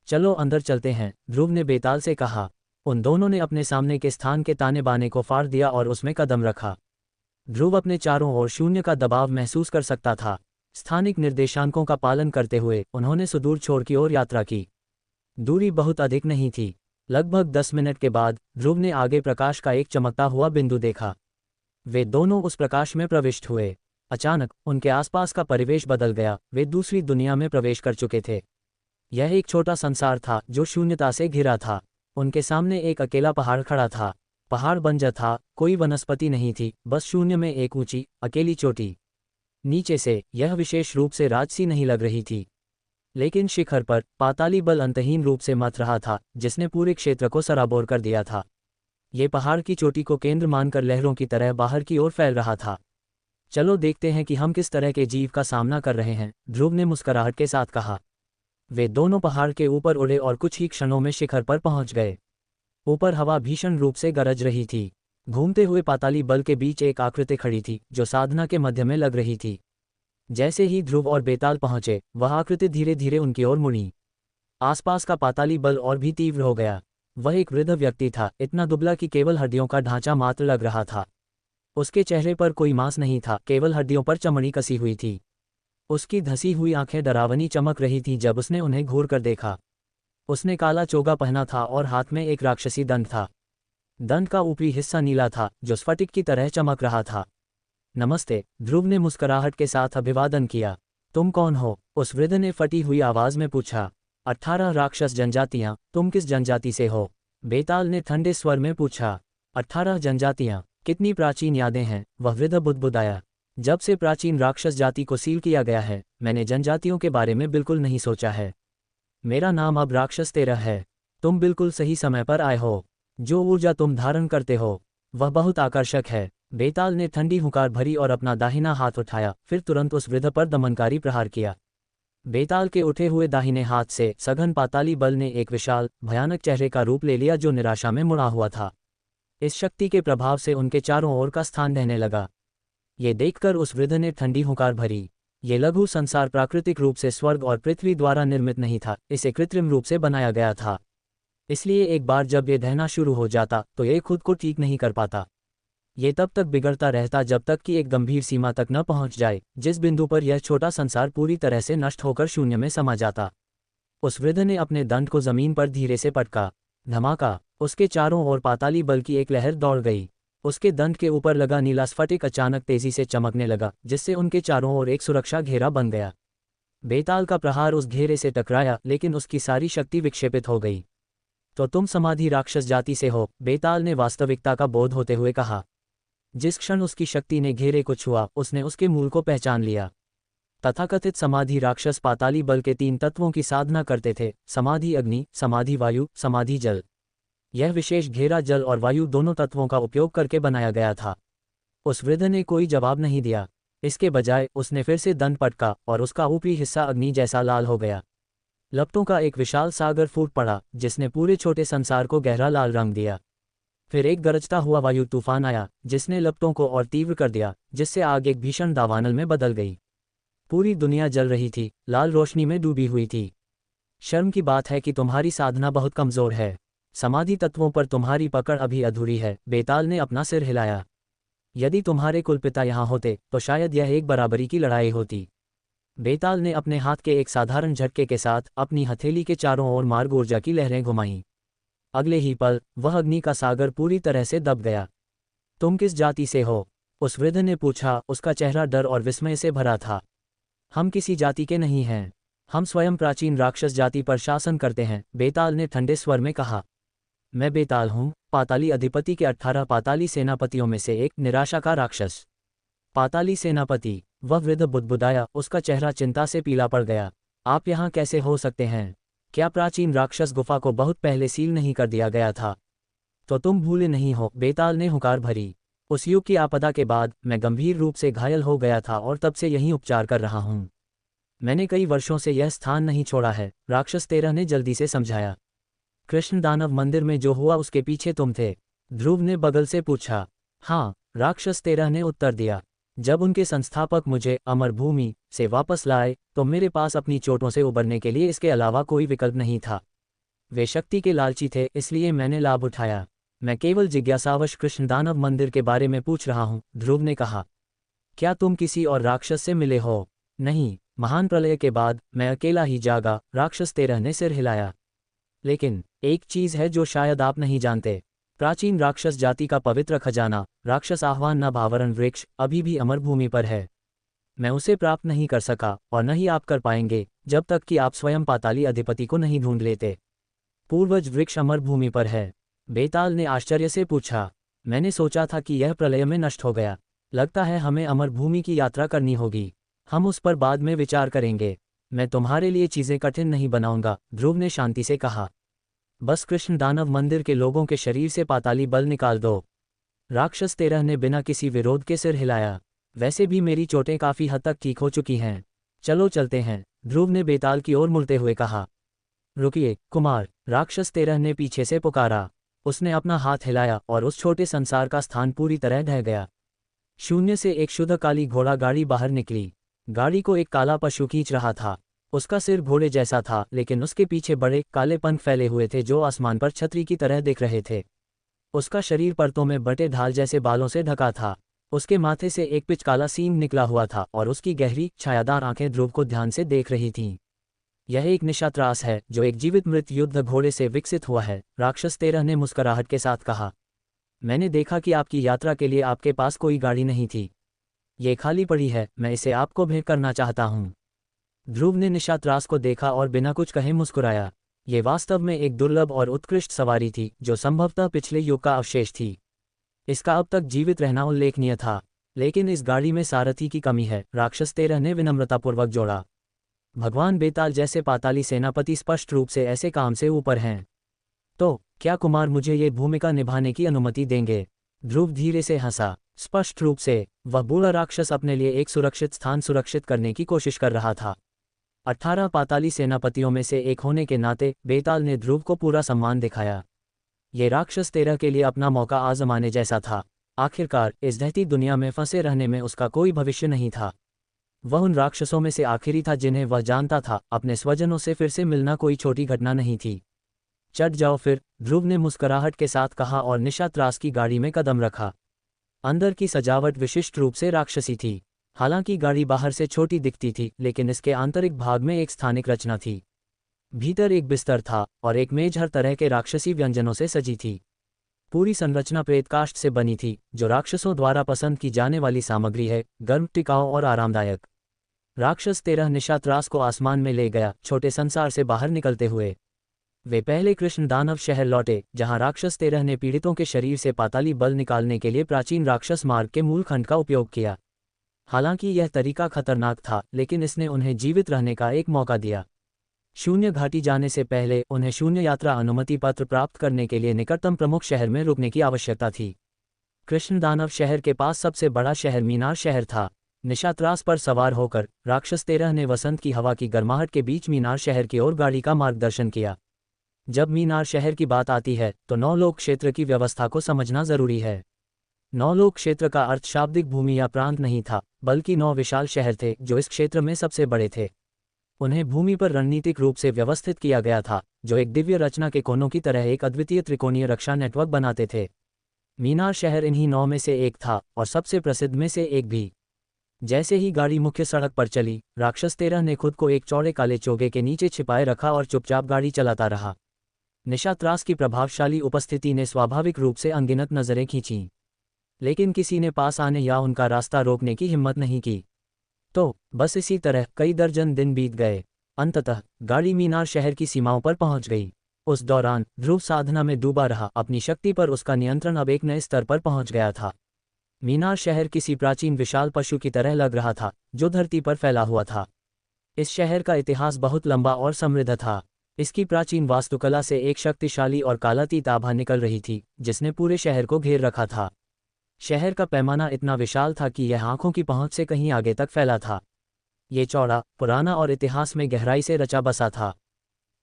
चलो अंदर चलते हैं, ध्रुव ने बेताल से कहा। उन दोनों ने अपने सामने के स्थान के ताने बाने को फाड़ दिया और उसमें कदम रखा। ध्रुव अपने चारों ओर शून्य का दबाव महसूस कर सकता था। स्थानिक निर्देशांकों का पालन करते हुए उन्होंने सुदूर छोर की ओर यात्रा की। दूरी बहुत अधिक नहीं थी। लगभग 10 मिनट के बाद ध्रुव ने आगे प्रकाश का एक चमकता हुआ बिंदु देखा। वे दोनों उस प्रकाश में प्रविष्ट हुए। अचानक उनके आसपास का परिवेश बदल गया। वे दूसरी दुनिया में प्रवेश कर चुके थे। यह एक छोटा संसार था जो शून्यता से घिरा था। उनके सामने एक अकेला पहाड़ खड़ा था। पहाड़ बंजर था, कोई वनस्पति नहीं थी, बस शून्य में एक ऊंची अकेली चोटी। नीचे से यह विशेष रूप से राजसी नहीं लग रही थी, लेकिन शिखर पर पाताली बल अंतहीन रूप से मथ रहा था, जिसने पूरे क्षेत्र को सराबोर कर दिया था। ये पहाड़ की चोटी को केंद्र मानकर लहरों की तरह बाहर की ओर फैल रहा था। चलो देखते हैं कि हम किस तरह के जीव का सामना कर रहे हैं, ध्रुव ने मुस्कुराहट के साथ कहा। वे दोनों पहाड़ के ऊपर उड़े और कुछ ही क्षणों में शिखर पर पहुंच गए। ऊपर हवा भीषण रूप से गरज रही थी। घूमते हुए पाताली बल के बीच एक आकृति खड़ी थी, जो साधना के मध्य में लग रही थी। जैसे ही ध्रुव और बेताल पहुंचे, वह आकृति धीरे धीरे उनकी ओर मुड़ी। आसपास का पाताली बल और भी तीव्र हो गया। वह एक वृद्ध व्यक्ति था, इतना दुबला कि केवल हड्डियों का ढांचा मात्र लग रहा था। उसके चेहरे पर कोई मांस नहीं था, केवल हड्डियों पर चमड़ी कसी हुई थी। उसकी धसी हुई आंखें डरावनी चमक रही थीं जब उसने उन्हें घूर कर देखा। उसने काला चोगा पहना था और हाथ में एक राक्षसी दंड था। दंड का ऊपरी हिस्सा नीला था, जो स्फटिक की तरह चमक रहा था। नमस्ते, ध्रुव ने मुस्कुराहट के साथ अभिवादन किया। तुम कौन हो? उस वृद्ध ने फटी हुई आवाज में पूछा। 18 राक्षस जनजातियां, तुम किस जनजाति से हो? बेताल ने ठंडे स्वर में पूछा। 18 जनजातियां, कितनी प्राचीन यादें हैं, वह वृद्ध बुदबुदाया। जब से प्राचीन राक्षस जाति को सील किया गया है, मैंने जनजातियों के बारे में बिल्कुल नहीं सोचा है। मेरा नाम अब राक्षस 13 है। तुम बिल्कुल सही समय पर आए हो। जो ऊर्जा तुम धारण करते हो वह बहुत आकर्षक है। बेताल ने ठंडी हुंकार भरी और अपना दाहिना हाथ उठाया, फिर तुरंत उस वृद्ध पर दमनकारी प्रहार किया। बेताल के उठे हुए दाहिने हाथ से सघन पाताली बल ने एक विशाल भयानक चेहरे का रूप ले लिया जो निराशा में मुड़ा हुआ था। इस शक्ति के प्रभाव से उनके चारों ओर का स्थान रहने लगा। ये देखकर उस वृद्ध ने ठंडी हुंकार भरी। ये लघु संसार प्राकृतिक रूप से स्वर्ग और पृथ्वी द्वारा निर्मित नहीं था, इसे कृत्रिम रूप से बनाया गया था। इसलिए एक बार जब ये दहना शुरू हो जाता तो ये खुद को ठीक नहीं कर पाता। ये तब तक बिगड़ता रहता जब तक कि एक गंभीर सीमा तक न पहुंच जाए, जिस बिंदु पर यह छोटा संसार पूरी तरह से नष्ट होकर शून्य में समा जाता। उस वृद्ध ने अपने दंड को जमीन पर धीरे से पटका। धमाका! उसके चारों ओर पाताली बल की एक लहर दौड़ गई। उसके दंड के ऊपर लगा नीला स्फटिक अचानक तेजी से चमकने लगा, जिससे उनके चारों ओर एक सुरक्षा घेरा बन गया। बेताल का प्रहार उस घेरे से टकराया, लेकिन उसकी सारी शक्ति विक्षेपित हो गई। तो तुम समाधि राक्षस जाति से हो? बेताल ने वास्तविकता का बोध होते हुए कहा। जिस क्षण उसकी शक्ति ने घेरे को छुआ, उसने उसके मूल को पहचान लिया। तथाकथित समाधि राक्षस पाताली बल के 3 तत्वों की साधना करते थे: समाधि अग्नि, समाधि वायु, समाधि जल। यह विशेष घेरा जल और वायु दोनों तत्वों का उपयोग करके बनाया गया था। उस वृद्ध ने कोई जवाब नहीं दिया। इसके बजाय उसने फिर से दंड पटका और उसका ऊपरी हिस्सा अग्नि जैसा लाल हो गया। लपटों का एक विशाल सागर फूट पड़ा, जिसने पूरे छोटे संसार को गहरा लाल रंग दिया। फिर एक गरजता हुआ वायु तूफान आया, जिसने लपटों को और तीव्र कर दिया, जिससे आग एक भीषण दावानल में बदल गई। पूरी दुनिया जल रही थी, लाल रोशनी में डूबी हुई थी। शर्म की बात है कि तुम्हारी साधना बहुत कमजोर है। समाधि तत्वों पर तुम्हारी पकड़ अभी अधूरी है। बेताल ने अपना सिर हिलाया। यदि तुम्हारे कुलपिता यहाँ होते तो शायद यह एक बराबरी की लड़ाई होती। बेताल ने अपने हाथ के एक साधारण झटके के साथ अपनी हथेली के चारों ओर मार्ग ऊर्जा की लहरें घुमाईं। अगले ही पल वह अग्नि का सागर पूरी तरह से दब गया। तुम किस जाति से हो? उस वृद्ध ने पूछा। उसका चेहरा डर और विस्मय से भरा था। हम किसी जाति के नहीं हैं। हम स्वयं प्राचीन राक्षस जाति पर शासन करते हैं, बेताल ने ठंडे स्वर में कहा। मैं बेताल हूँ, पाताली अधिपति के 18 पाताली सेनापतियों में से एक, निराशा का राक्षस। पाताली सेनापति? वह वृद्ध बुदबुदाया, उसका चेहरा चिंता से पीला पड़ गया। आप यहाँ कैसे हो सकते हैं? क्या प्राचीन राक्षस गुफा को बहुत पहले सील नहीं कर दिया गया था? तो तुम भूले नहीं हो? बेताल ने हुंकार भरी। उस युग की आपदा के बाद मैं गंभीर रूप से घायल हो गया था और तब से यहीं उपचार कर रहा हूँ। मैंने कई वर्षों से यह स्थान नहीं छोड़ा है, राक्षस 13 ने जल्दी से समझाया। कृष्ण दानव मंदिर में जो हुआ उसके पीछे तुम थे? ध्रुव ने बगल से पूछा। हाँ, राक्षस 13 ने उत्तर दिया। जब उनके संस्थापक मुझे अमर भूमि से वापस लाए तो मेरे पास अपनी चोटों से उबरने के लिए इसके अलावा कोई विकल्प नहीं था। वे शक्ति के लालची थे, इसलिए मैंने लाभ उठाया। मैं केवल जिज्ञासावश कृष्ण दानव मंदिर के बारे में पूछ रहा हूँ, ध्रुव ने कहा। क्या तुम किसी और राक्षस से मिले हो? नहीं, महान प्रलय के बाद मैं अकेला ही जागा, राक्षस 13 ने सिर हिलाया। लेकिन एक चीज है जो शायद आप नहीं जानते। प्राचीन राक्षस जाति का पवित्र खजाना, राक्षस आह्वान नभ आवरण वृक्ष, अभी भी अमर भूमि पर है। मैं उसे प्राप्त नहीं कर सका और न ही आप कर पाएंगे जब तक कि आप स्वयं पाताली अधिपति को नहीं ढूंढ लेते। पूर्वज वृक्ष अमर भूमि पर है? बेताल ने आश्चर्य से पूछा। मैंने सोचा था कि यह प्रलय में नष्ट हो गया। लगता है हमें अमर भूमि की यात्रा करनी होगी। हम उस पर बाद में विचार करेंगे। मैं तुम्हारे लिए चीजें कठिन नहीं बनाऊंगा, ध्रुव ने शांति से कहा। बस कृष्ण दानव मंदिर के लोगों के शरीर से पाताली बल निकाल दो। राक्षस 13 ने बिना किसी विरोध के सिर हिलाया। वैसे भी मेरी चोटें काफी हद तक ठीक हो चुकी हैं। चलो चलते हैं, ध्रुव ने बेताल की ओर मुड़ते हुए कहा। रुकिए कुमार, राक्षस 13 ने पीछे से पुकारा। उसने अपना हाथ हिलाया और उस छोटे संसार का स्थान पूरी तरह ढह गया। शून्य से एक शुद्ध काली घोड़ा गाड़ी बाहर निकली। गाड़ी को एक काला पशु खींच रहा था। उसका सिर घोड़े जैसा था, लेकिन उसके पीछे बड़े काले पंख फैले हुए थे जो आसमान पर छतरी की तरह दिख रहे थे। उसका शरीर परतों में बटे ढाल जैसे बालों से ढका था। उसके माथे से एक पिच काला सींग निकला हुआ था और उसकी गहरी छायादार आंखें ध्रुव को ध्यान से देख रही थीं। यह एक निशात्रास है जो एक जीवित मृत युद्ध घोड़े से विकसित हुआ है, राक्षस 13 ने मुस्कुराहट के साथ कहा। मैंने देखा कि आपकी यात्रा के लिए आपके पास कोई गाड़ी नहीं थी। ये खाली पड़ी है, मैं इसे आपको भेंट करना चाहता हूँ। ध्रुव ने निशात्रास को देखा और बिना कुछ कहे मुस्कुराया। ये वास्तव में एक दुर्लभ और उत्कृष्ट सवारी थी जो संभवतः पिछले युग का अवशेष थी। इसका अब तक जीवित रहना उल्लेखनीय था, लेकिन इस गाड़ी में सारथी की कमी है, राक्षस 13 ने विनम्रतापूर्वक जोड़ा। भगवान बेताल जैसे पाताली सेनापति स्पष्ट रूप से ऐसे काम से ऊपर हैं। तो क्या कुमार मुझे ये भूमिका निभाने की अनुमति देंगे? ध्रुव धीरे से हंसा। स्पष्ट रूप से वह बूढ़ा राक्षस अपने लिए एक सुरक्षित स्थान सुरक्षित करने की कोशिश कर रहा था। 18 पाताली सेनापतियों में से एक होने के नाते बेताल ने ध्रुव को पूरा सम्मान दिखाया। ये राक्षस 13 के लिए अपना मौका आजमाने जैसा था। आखिरकार इस ढहती दुनिया में फंसे रहने में उसका कोई भविष्य नहीं था। वह उन राक्षसों में से आखिरी था जिन्हें वह जानता था अपने स्वजनों से फिर से मिलना कोई छोटी घटना नहीं थी। चढ़ जाओ फिर, ध्रुव ने मुस्कुराहट के साथ कहा और निशात्रास की गाड़ी में कदम रखा। अंदर की सजावट विशिष्ट रूप से राक्षसी थी। हालांकि गाड़ी बाहर से छोटी दिखती थी, लेकिन इसके आंतरिक भाग में एक स्थानिक रचना थी। भीतर एक बिस्तर था और एक मेज हर तरह के राक्षसी व्यंजनों से सजी थी। पूरी संरचना प्रेतकाष्ठ से बनी थी, जो राक्षसों द्वारा पसंद की जाने वाली सामग्री है, गर्म, टिकाऊ और आरामदायक। राक्षस 13 निशात्रास को आसमान में ले गया, छोटे संसार से बाहर निकलते हुए। वे पहले कृष्ण दानव शहर लौटे, जहां राक्षस 13 ने पीड़ितों के शरीर से पाताली बल निकालने के लिए प्राचीन राक्षस मार्ग के मूल खंड का उपयोग किया। हालांकि यह तरीका खतरनाक था, लेकिन इसने उन्हें जीवित रहने का एक मौका दिया। शून्य घाटी जाने से पहले उन्हें शून्य यात्रा अनुमति पत्र प्राप्त करने के लिए निकटतम प्रमुख शहर में रुकने की आवश्यकता थी। कृष्ण दानव शहर के पास सबसे बड़ा शहर मीनार शहर था। निशात्रास पर सवार होकर राक्षस 13 ने वसंत की हवा की गर्माहट के बीच मीनार शहर की ओर गाड़ी का मार्गदर्शन किया। जब मीनार शहर की बात आती है तो नौलोक क्षेत्र की व्यवस्था को समझना जरूरी है। नौलोक क्षेत्र का अर्थ शाब्दिक भूमि या प्रांत नहीं था, बल्कि 9 विशाल शहर थे जो इस क्षेत्र में सबसे बड़े थे। उन्हें भूमि पर रणनीतिक रूप से व्यवस्थित किया गया था, जो एक दिव्य रचना के कोनों की तरह एक अद्वितीय त्रिकोणीय रक्षा नेटवर्क बनाते थे। मीनार शहर इन्हीं 9 में से एक था और सबसे प्रसिद्ध में से एक भी। जैसे ही गाड़ी मुख्य सड़क पर चली, राक्षस 13 ने खुद को एक चौड़े काले चोगे के नीचे छिपाए रखा और चुपचाप गाड़ी चलाता रहा। निशात्रास की प्रभावशाली उपस्थिति ने स्वाभाविक रूप से अनगिनत नजरें खींचीं, लेकिन किसी ने पास आने या उनका रास्ता रोकने की हिम्मत नहीं की। तो बस इसी तरह कई दर्जन दिन बीत गए। अंततः गाड़ी मीनार शहर की सीमाओं पर पहुंच गई। उस दौरान ध्रुव साधना में डूबा रहा। अपनी शक्ति पर उसका नियंत्रण अब एक नए स्तर पर पहुंच गया था। मीनार शहर किसी प्राचीन विशाल पशु की तरह लग रहा था, जो धरती पर फैला हुआ था। इस शहर का इतिहास बहुत लंबा और समृद्ध था। इसकी प्राचीन वास्तुकला से एक शक्तिशाली और कालातीत आभा निकल रही थी, जिसने पूरे शहर को घेर रखा था। शहर का पैमाना इतना विशाल था कि यह आंखों की पहुंच से कहीं आगे तक फैला था। ये चौड़ा, पुराना और इतिहास में गहराई से रचा बसा था।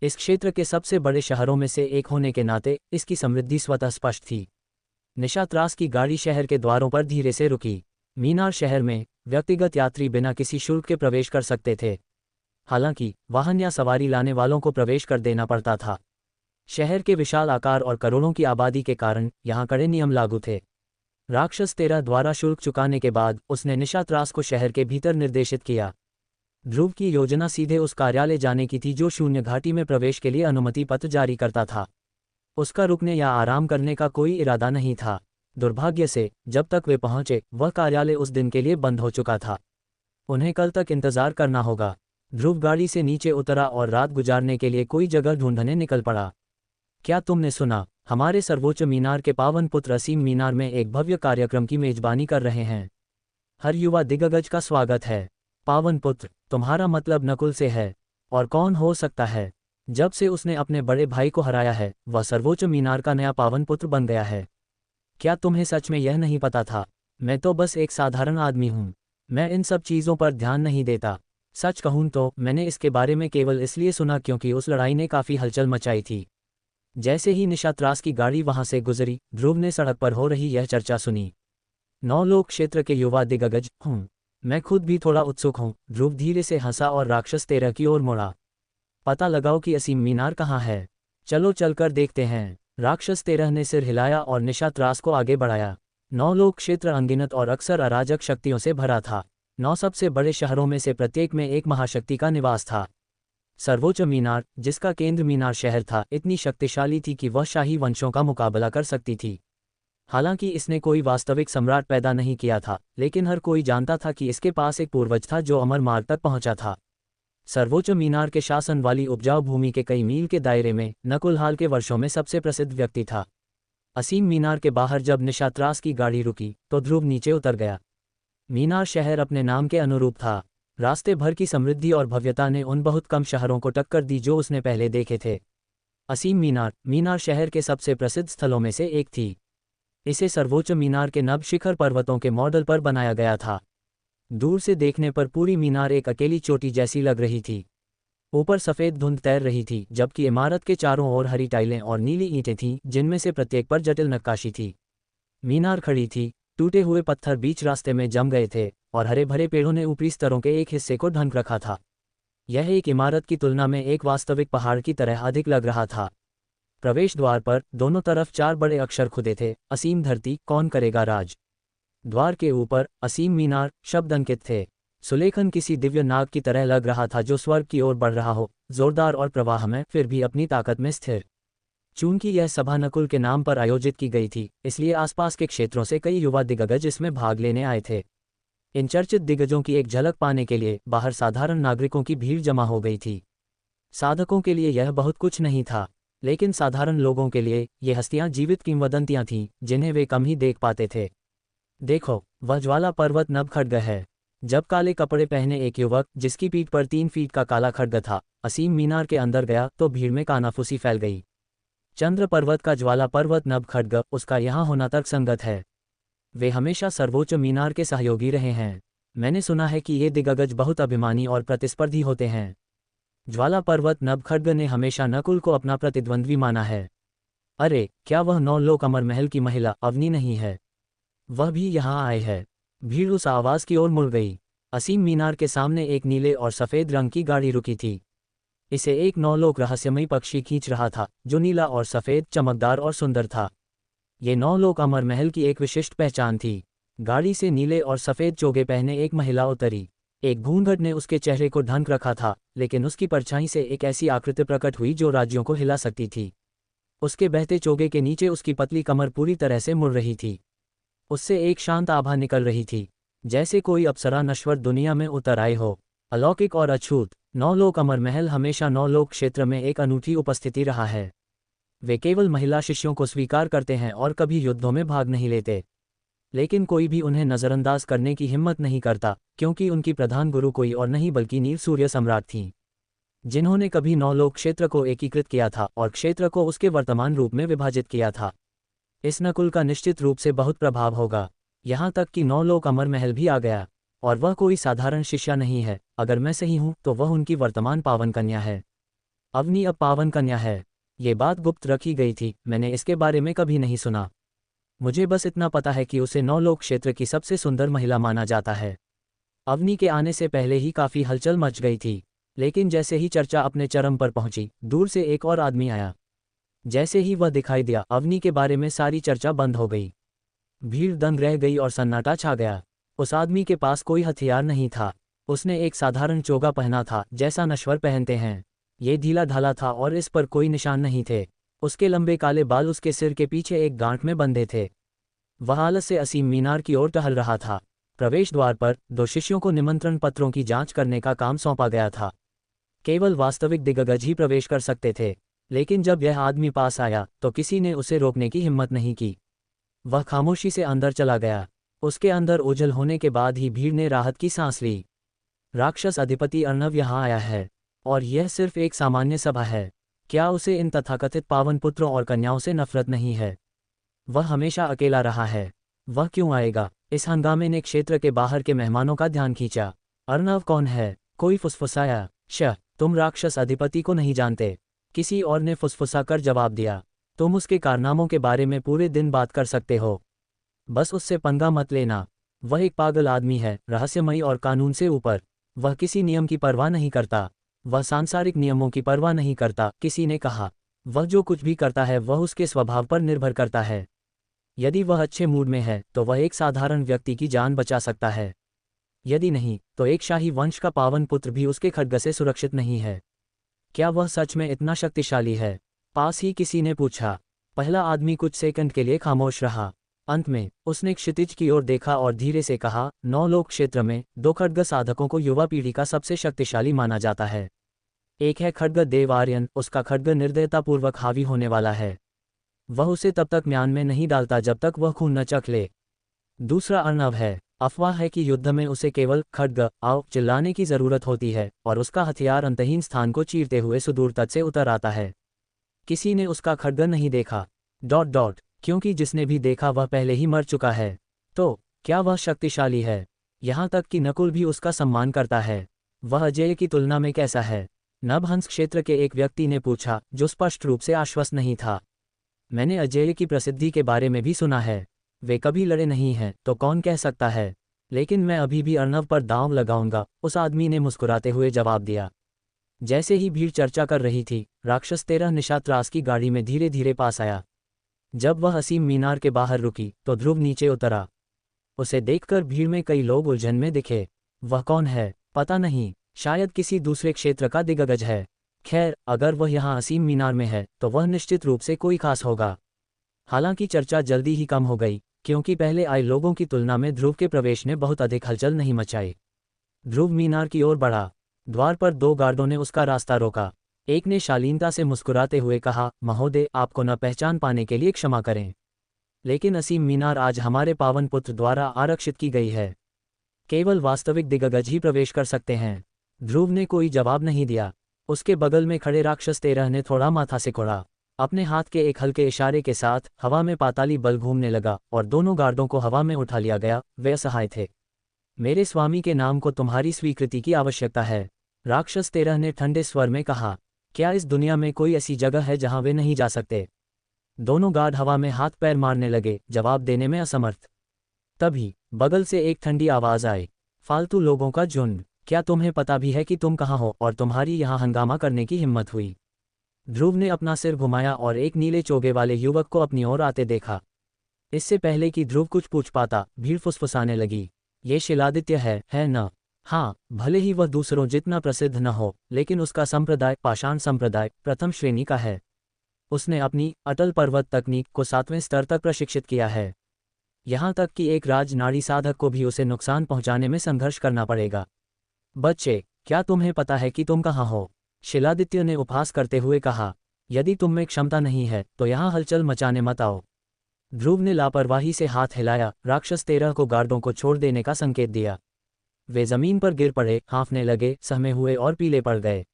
इस क्षेत्र के सबसे बड़े शहरों में से एक होने के नाते इसकी समृद्धि स्वतः स्पष्ट थी। निशात्रास की गाड़ी शहर के द्वारों पर धीरे से रुकी। मीनार शहर में व्यक्तिगत यात्री बिना किसी शुल्क के प्रवेश कर सकते थे। हालांकि वाहन या सवारी लाने वालों को प्रवेश कर देना पड़ता था। शहर के विशाल आकार और करोड़ों की आबादी के कारण यहाँ कड़े नियम लागू थे। राक्षस 13 द्वारा शुल्क चुकाने के बाद उसने निशात्रास को शहर के भीतर निर्देशित किया। ध्रुव की योजना सीधे उस कार्यालय जाने की थी जो शून्य घाटी में प्रवेश के लिए अनुमति पत्र जारी करता था। उसका रुकने या आराम करने का कोई इरादा नहीं था। दुर्भाग्य से जब तक वे पहुंचे, वह कार्यालय उस दिन के लिए बंद हो चुका था। उन्हें कल तक इंतजार करना होगा। ध्रुव गाड़ी से नीचे उतरा और रात गुजारने के लिए कोई जगह ढूंढने निकल पड़ा। क्या तुमने सुना? हमारे सर्वोच्च मीनार के पावन पुत्र असीम मीनार में एक भव्य कार्यक्रम की मेजबानी कर रहे हैं। हर युवा दिग्गज का स्वागत है। पावन पुत्र, तुम्हारा मतलब नकुल से है। और कौन हो सकता है? जब से उसने अपने बड़े भाई को हराया है, वह सर्वोच्च मीनार का नया पावन पुत्र बन गया है। क्या तुम्हें सच में यह नहीं पता था? मैं तो बस एक साधारण आदमी हूँ। मैं इन सब चीज़ों पर ध्यान नहीं देता। सच कहूँ तो मैंने इसके बारे में केवल इसलिए सुना क्योंकि उस लड़ाई ने काफ़ी हलचल मचाई थी। जैसे ही निशात्रास की गाड़ी वहां से गुजरी, ध्रुव ने सड़क पर हो रही यह चर्चा सुनी। नौलोक क्षेत्र के युवा दिग्गज हूँ। मैं खुद भी थोड़ा उत्सुक हूँ। ध्रुव धीरे से हंसा और राक्षस 13 की ओर मुड़ा। पता लगाओ कि असीम मीनार कहाँ है। चलो चलकर देखते हैं। राक्षस 13 ने सिर हिलाया और निशात्रास को आगे बढ़ाया। नौलोक क्षेत्र अनगिनत और अक्सर अराजक शक्तियों से भरा था। 9 सबसे बड़े शहरों में से प्रत्येक में एक महाशक्ति का निवास था। सर्वोच्च मीनार, जिसका केंद्र मीनार शहर था, इतनी शक्तिशाली थी कि वह शाही वंशों का मुकाबला कर सकती थी। हालांकि इसने कोई वास्तविक सम्राट पैदा नहीं किया था, लेकिन हर कोई जानता था कि इसके पास एक पूर्वज था जो अमर मार्ग तक पहुंचा था। सर्वोच्च मीनार के शासन वाली उपजाऊ भूमि के कई मील के दायरे में नकुल हाल के वर्षों में सबसे प्रसिद्ध व्यक्ति था। असीम मीनार के बाहर जब निशात्रास की गाड़ी रुकी तो ध्रुव नीचे उतर गया। मीनार शहर अपने नाम के अनुरूप था। रास्ते भर की समृद्धि और भव्यता ने उन बहुत कम शहरों को टक्कर दी जो उसने पहले देखे थे। असीम मीनार शहर के सबसे प्रसिद्ध स्थलों में से एक थी। इसे सर्वोच्च मीनार के नब शिखर पर्वतों के मॉडल पर बनाया गया था। दूर से देखने पर पूरी मीनार एक अकेली चोटी जैसी लग रही थी। ऊपर सफ़ेद धुंध तैर रही थी, जबकि इमारत के चारों ओर हरी टाइलें और नीली ईंटें थीं, जिनमें से प्रत्येक पर जटिल नक्काशी थी। मीनार खड़ी थी, टूटे हुए पत्थर बीच रास्ते में जम गए थे और हरे भरे पेड़ों ने ऊपरी स्तरों के एक हिस्से को ढक रखा था। यह एक इमारत की तुलना में एक वास्तविक पहाड़ की तरह अधिक लग रहा था। प्रवेश द्वार पर दोनों तरफ 4 बड़े अक्षर खुदे थे, असीम धरती, कौन करेगा राज। द्वार के ऊपर असीम मीनार शब्द अंकित थे। सुलेखन किसी दिव्य नाग की तरह लग रहा था जो स्वर्ग की ओर बढ़ रहा हो, जोरदार और प्रवाहमय, फिर भी अपनी ताकत में स्थिर। चूंकि यह सभा नकुल के नाम पर आयोजित की गई थी, इसलिए आसपास के क्षेत्रों से कई युवा दिग्गज इसमें भाग लेने आए थे। इन चर्चित दिग्गजों की एक झलक पाने के लिए बाहर साधारण नागरिकों की भीड़ जमा हो गई थी। साधकों के लिए यह बहुत कुछ नहीं था, लेकिन साधारण लोगों के लिए ये हस्तियां जीवित किंवदंतियां थीं जिन्हें वे कम ही देख पाते थे। देखो, वह ज्वाला पर्वत नभ खड्ग है। जब काले कपड़े पहने एक युवक, जिसकी पीठ पर 3 फीट का काला खड्ग था, असीम मीनार के अंदर गया तो भीड़ में कानाफूसी फैल गई। चंद्र पर्वत का ज्वाला पर्वत नभ खड्ग, उसका यहाँ होना तर्कसंगत है। वे हमेशा सर्वोच्च मीनार के सहयोगी रहे हैं। मैंने सुना है कि ये दिग्गज बहुत अभिमानी और प्रतिस्पर्धी होते हैं। ज्वाला पर्वत नभ खड्ग ने हमेशा नकुल को अपना प्रतिद्वंद्वी माना है। अरे, क्या वह 9 लोक अमर महल की महिला अवनी नहीं है? वह भी यहाँ आए है। भीड़ उस आवाज की ओर मुड़ गई। असीम मीनार के सामने एक नीले और सफ़ेद रंग की गाड़ी रुकी थी। इसे एक 9 लोक रहस्यमयी पक्षी खींच रहा था, जो नीला और सफ़ेद, चमकदार और सुंदर था। ये 9 लोक अमर महल की एक विशिष्ट पहचान थी। गाड़ी से नीले और सफ़ेद चोगे पहने एक महिला उतरी। एक घूंघट ने उसके चेहरे को ढक रखा था, लेकिन उसकी परछाई से एक ऐसी आकृति प्रकट हुई जो राज्यों को हिला सकती थी। उसके बहते चोगे के नीचे उसकी पतली कमर पूरी तरह से मुड़ रही थी। उससे एक शांत आभा निकल रही थी, जैसे कोई अप्सरा नश्वर दुनिया में उतर आए हो। अलौकिक और अछूत, 9 लोक अमर महल हमेशा 9 लोक क्षेत्र में एक अनूठी उपस्थिति रहा है। वे केवल महिला शिष्यों को स्वीकार करते हैं और कभी युद्धों में भाग नहीं लेते। लेकिन कोई भी उन्हें नज़रअंदाज करने की हिम्मत नहीं करता, क्योंकि उनकी प्रधान गुरु कोई और नहीं बल्कि नील सूर्य सम्राट थीं, जिन्होंने कभी 9 लोक क्षेत्र को एकीकृत किया था और क्षेत्र को उसके वर्तमान रूप में विभाजित किया था। इस नकुल का निश्चित रूप से बहुत प्रभाव होगा। यहाँ तक कि 9 लोक अमर महल भी आ गया, और वह कोई साधारण शिष्या नहीं है। अगर मैं सही हूँ तो वह उनकी वर्तमान पावन कन्या है। अवनी अब पावन कन्या है। ये बात गुप्त रखी गई थी, मैंने इसके बारे में कभी नहीं सुना। मुझे बस इतना पता है कि उसे 9 लोक क्षेत्र की सबसे सुंदर महिला माना जाता है। अवनी के आने से पहले ही काफ़ी हलचल मच गई थी, लेकिन जैसे ही चर्चा अपने चरम पर पहुंची, दूर से एक और आदमी आया। जैसे ही वह दिखाई दिया, अवनी के बारे में सारी चर्चा बंद हो गई। भीड़ दंग रह गई और सन्नाटा छा गया। उस आदमी के पास कोई हथियार नहीं था। उसने एक साधारण चोगा पहना था, जैसा नश्वर पहनते हैं। ये ढीला ढाला था और इस पर कोई निशान नहीं थे। उसके लंबे काले बाल उसके सिर के पीछे एक गांठ में बंधे थे। वह आलस से असीम मीनार की ओर टहल रहा था। प्रवेश द्वार पर 2 शिष्यों को निमंत्रण पत्रों की जांच करने का काम सौंपा गया था। केवल वास्तविक दिग्गज ही प्रवेश कर सकते थे, लेकिन जब यह आदमी पास आया तो किसी ने उसे रोकने की हिम्मत नहीं की। वह खामोशी से अंदर चला गया। उसके अंदर ओझल होने के बाद ही भीड़ ने राहत की सांस ली। राक्षस अधिपति अर्णव यहाँ आया है, और यह सिर्फ एक सामान्य सभा है। क्या उसे इन तथाकथित पावन पुत्रों और कन्याओं से नफरत नहीं है? वह हमेशा अकेला रहा है। वह क्यों आएगा? इस हंगामे ने क्षेत्र के बाहर के मेहमानों का ध्यान खींचा। अर्णव कौन है? कोई फुसफुसाया। तुम राक्षस अधिपति को नहीं जानते। किसी और ने फुसफुसाकर जवाब दिया। तुम उसके कारनामों के बारे में पूरे दिन बात कर सकते हो, बस उससे पंगा मत लेना। वह एक पागल आदमी है, रहस्यमयी और कानून से ऊपर। वह किसी नियम की परवाह नहीं करता। वह सांसारिक नियमों की परवाह नहीं करता, किसी ने कहा। वह जो कुछ भी करता है वह उसके स्वभाव पर निर्भर करता है। यदि वह अच्छे मूड में है तो वह एक साधारण व्यक्ति की जान बचा सकता है। यदि नहीं, तो एक शाही वंश का पावन पुत्र भी उसके खड्ग से सुरक्षित नहीं है। क्या वह सच में इतना शक्तिशाली है? पास ही किसी ने पूछा। पहला आदमी कुछ सेकंड के लिए खामोश रहा। अंत में उसने क्षितिज की ओर देखा और धीरे से कहा, 9 लोक क्षेत्र में 2 खड्ग साधकों को युवा पीढ़ी का सबसे शक्तिशाली माना जाता है। एक है खड्ग देव आर्यन, उसका खड्ग निर्दयतापूर्वक हावी होने वाला है। वह उसे तब तक म्यान में नहीं डालता जब तक वह खून न चख ले। दूसरा अर्णव है। अफवाह है कि युद्ध में उसे केवल खड्ग आओ चिल्लाने की जरूरत होती है और उसका हथियार अंतहीन स्थान को चीरते हुए सुदूर तट से उतर आता है। किसी ने उसका खड्ग नहीं देखा। क्योंकि जिसने भी देखा वह पहले ही मर चुका है। तो क्या वह शक्तिशाली है? यहाँ तक कि नकुल भी उसका सम्मान करता है। वह अजय की तुलना में कैसा है? नभहंस क्षेत्र के एक व्यक्ति ने पूछा, जो स्पष्ट रूप से आश्वस्त नहीं था। मैंने अजय की प्रसिद्धि के बारे में भी सुना है। वे कभी लड़े नहीं हैं, तो कौन कह सकता है। लेकिन मैं अभी भी अर्णव पर दांव लगाऊंगा, उस आदमी ने मुस्कुराते हुए जवाब दिया। जैसे ही भीड़ चर्चा कर रही थी, राक्षस 13 निशात्रास की गाड़ी में धीरे धीरे पास आया। जब वह असीम मीनार के बाहर रुकी तो ध्रुव नीचे उतरा। उसे देखकर भीड़ में कई लोग उलझन में दिखे। वह कौन है? पता नहीं, शायद किसी दूसरे क्षेत्र का दिग्गज है। खैर, अगर वह यहाँ असीम मीनार में है तो वह निश्चित रूप से कोई खास होगा। हालांकि चर्चा जल्दी ही कम हो गई, क्योंकि पहले आए लोगों की तुलना में ध्रुव के प्रवेश ने बहुत अधिक हलचल नहीं मचाई। ध्रुव मीनार की ओर बढ़ा। द्वार पर 2 गार्डों ने उसका रास्ता रोका। एक ने शालीनता से मुस्कुराते हुए कहा, महोदय, आपको न पहचान पाने के लिए क्षमा करें, लेकिन असीम मीनार आज हमारे पावन पुत्र द्वारा आरक्षित की गई है। केवल वास्तविक दिग्गज ही प्रवेश कर सकते हैं। ध्रुव ने कोई जवाब नहीं दिया। उसके बगल में खड़े राक्षस 13 ने थोड़ा माथा सिकोड़ा। अपने हाथ के एक हल्के इशारे के साथ हवा में पाताली बल घूमने लगा और दोनों गार्डों को हवा में उठा लिया गया। वे असहाय थे। मेरे स्वामी के नाम को तुम्हारी स्वीकृति की आवश्यकता है, राक्षस 13 ने ठंडे स्वर में कहा। क्या इस दुनिया में कोई ऐसी जगह है जहां वे नहीं जा सकते? दोनों गार्ड हवा में हाथ पैर मारने लगे, जवाब देने में असमर्थ। तभी बगल से एक ठंडी आवाज आई, फालतू लोगों का झुंड, क्या तुम्हें पता भी है कि तुम कहाँ हो और तुम्हारी यहाँ हंगामा करने की हिम्मत हुई? ध्रुव ने अपना सिर घुमाया और एक नीले चोगे वाले युवक को अपनी ओर आते देखा। इससे पहले कि ध्रुव कुछ पूछ पाता, भीड़ फुसफुसाने लगी। ये शिलादित्य है न? हाँ, भले ही वह दूसरों जितना प्रसिद्ध न हो, लेकिन उसका संप्रदाय पाषाण संप्रदाय प्रथम श्रेणी का है। उसने अपनी अटल पर्वत तकनीक को 7वें स्तर तक प्रशिक्षित किया है। यहाँ तक कि एक राजनाड़ी साधक को भी उसे नुकसान पहुँचाने में संघर्ष करना पड़ेगा। बच्चे, क्या तुम्हें पता है कि तुम कहाँ हो? शिलादित्य ने उपहास करते हुए कहा। यदि तुम में क्षमता नहीं है तो यहाँ हलचल मचाने मत आओ। ध्रुव ने लापरवाही से हाथ हिलाया। राक्षस 13 को गार्डों को छोड़ देने का संकेत दिया। वे जमीन पर गिर पड़े, हाँफने लगे, सहमे हुए और पीले पड़ गए।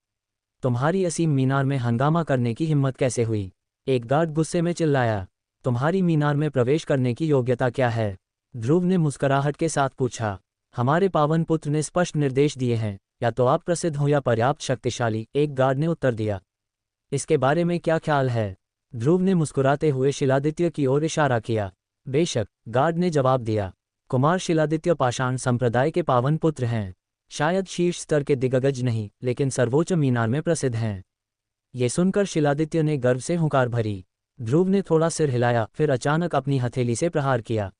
तुम्हारी असीम मीनार में हंगामा करने की हिम्मत कैसे हुई? एक गार्ड गुस्से में चिल्लाया। तुम्हारी मीनार में प्रवेश करने की योग्यता क्या है? ध्रुव ने मुस्कुराहट के साथ पूछा। हमारे पावन पुत्र ने स्पष्ट निर्देश दिए हैं, या तो आप प्रसिद्ध हो या पर्याप्त शक्तिशाली, एक गार्ड ने उत्तर दिया। इसके बारे में क्या ख्याल है? ध्रुव ने मुस्कुराते हुए शिलादित्य की ओर इशारा किया। बेशक, गार्ड ने जवाब दिया। कुमार शिलादित्य पाषाण संप्रदाय के पावन पुत्र हैं। शायद शीर्ष स्तर के दिग्गज नहीं, लेकिन सर्वोच्च मीनार में प्रसिद्ध हैं। ये सुनकर शिलादित्य ने गर्व से हुंकार भरी। ध्रुव ने थोड़ा सिर हिलाया, फिर अचानक अपनी हथेली से प्रहार किया।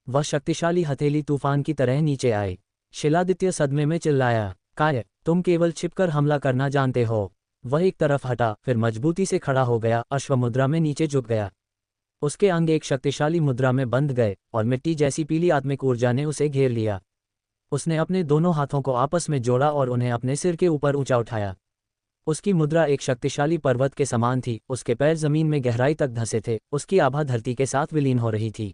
वह शक्तिशाली हथेली तूफान की तरह नीचे आई। शिलादित्य सदमे में चिल्लाया, काय, तुम केवल छिपकर हमला करना जानते हो। वह एक तरफ हटा, फिर मजबूती से खड़ा हो गया, अश्वमुद्रा में नीचे झुक गया। उसके अंग एक शक्तिशाली मुद्रा में बंध गए और मिट्टी जैसी पीली आत्मिक ऊर्जा ने उसे घेर लिया। उसने अपने दोनों हाथों को आपस में जोड़ा और उन्हें अपने सिर के ऊपर ऊंचा उठाया। उसकी मुद्रा एक शक्तिशाली पर्वत के समान थी। उसके पैर जमीन में गहराई तक धंसे थे। उसकी आभा धरती के साथ विलीन हो रही थी,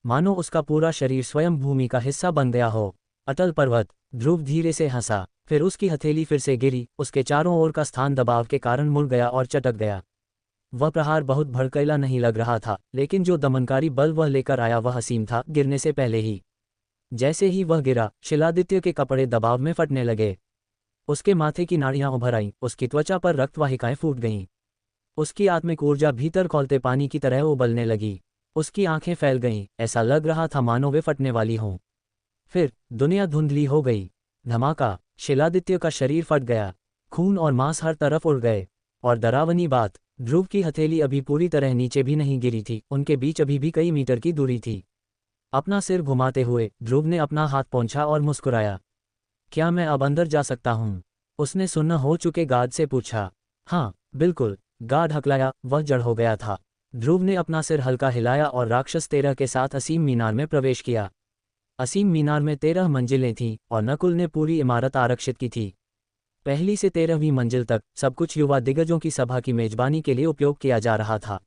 मानो उसका पूरा शरीर स्वयं भूमि का हिस्सा बन गया हो। अटल पर्वत। ध्रुव धीरे से हंसा, फिर उसकी हथेली फिर से गिरी। उसके चारों ओर का स्थान दबाव के कारण मुड़ गया और चटक गया। वह प्रहार बहुत भड़कीला नहीं लग रहा था, लेकिन जो दमनकारी बल वह लेकर आया वह असीम था, गिरने से पहले ही। जैसे ही वह गिरा, शिलादित्य के कपड़े दबाव में फटने लगे। उसके माथे की नाड़ियां उभर आईं, उसकी त्वचा पर रक्तवाहिकाएं फूट गईं। उसकी आत्मिक ऊर्जा भीतर खौलते पानी की तरह उबलने लगी। उसकी आंखें फैल गईं, ऐसा लग रहा था मानो वे फटने वाली हों। फिर दुनिया धुंधली हो गई। धमाका। शिलादित्य का शरीर फट गया। खून और मांस हर तरफ उड़ गए। और डरावनी बात, ध्रुव की हथेली अभी पूरी तरह नीचे भी नहीं गिरी थी। उनके बीच अभी भी कई मीटर की दूरी थी। अपना सिर घुमाते हुए ध्रुव ने अपना हाथ पोंछा और मुस्कुराया। क्या मैं अब अंदर जा सकता हूँ? उसने सुन्न हो चुके गार्ड से पूछा। हाँ, बिल्कुल, गार्ड हकलाया। वह जड़ हो गया था। ध्रुव ने अपना सिर हल्का हिलाया और राक्षस 13 के साथ असीम मीनार में प्रवेश किया। असीम मीनार में 13 मंजिलें थीं और नकुल ने पूरी इमारत आरक्षित की थी। पहली से 13वीं मंजिल तक सब कुछ युवा दिग्गजों की सभा की मेजबानी के लिए उपयोग किया जा रहा था।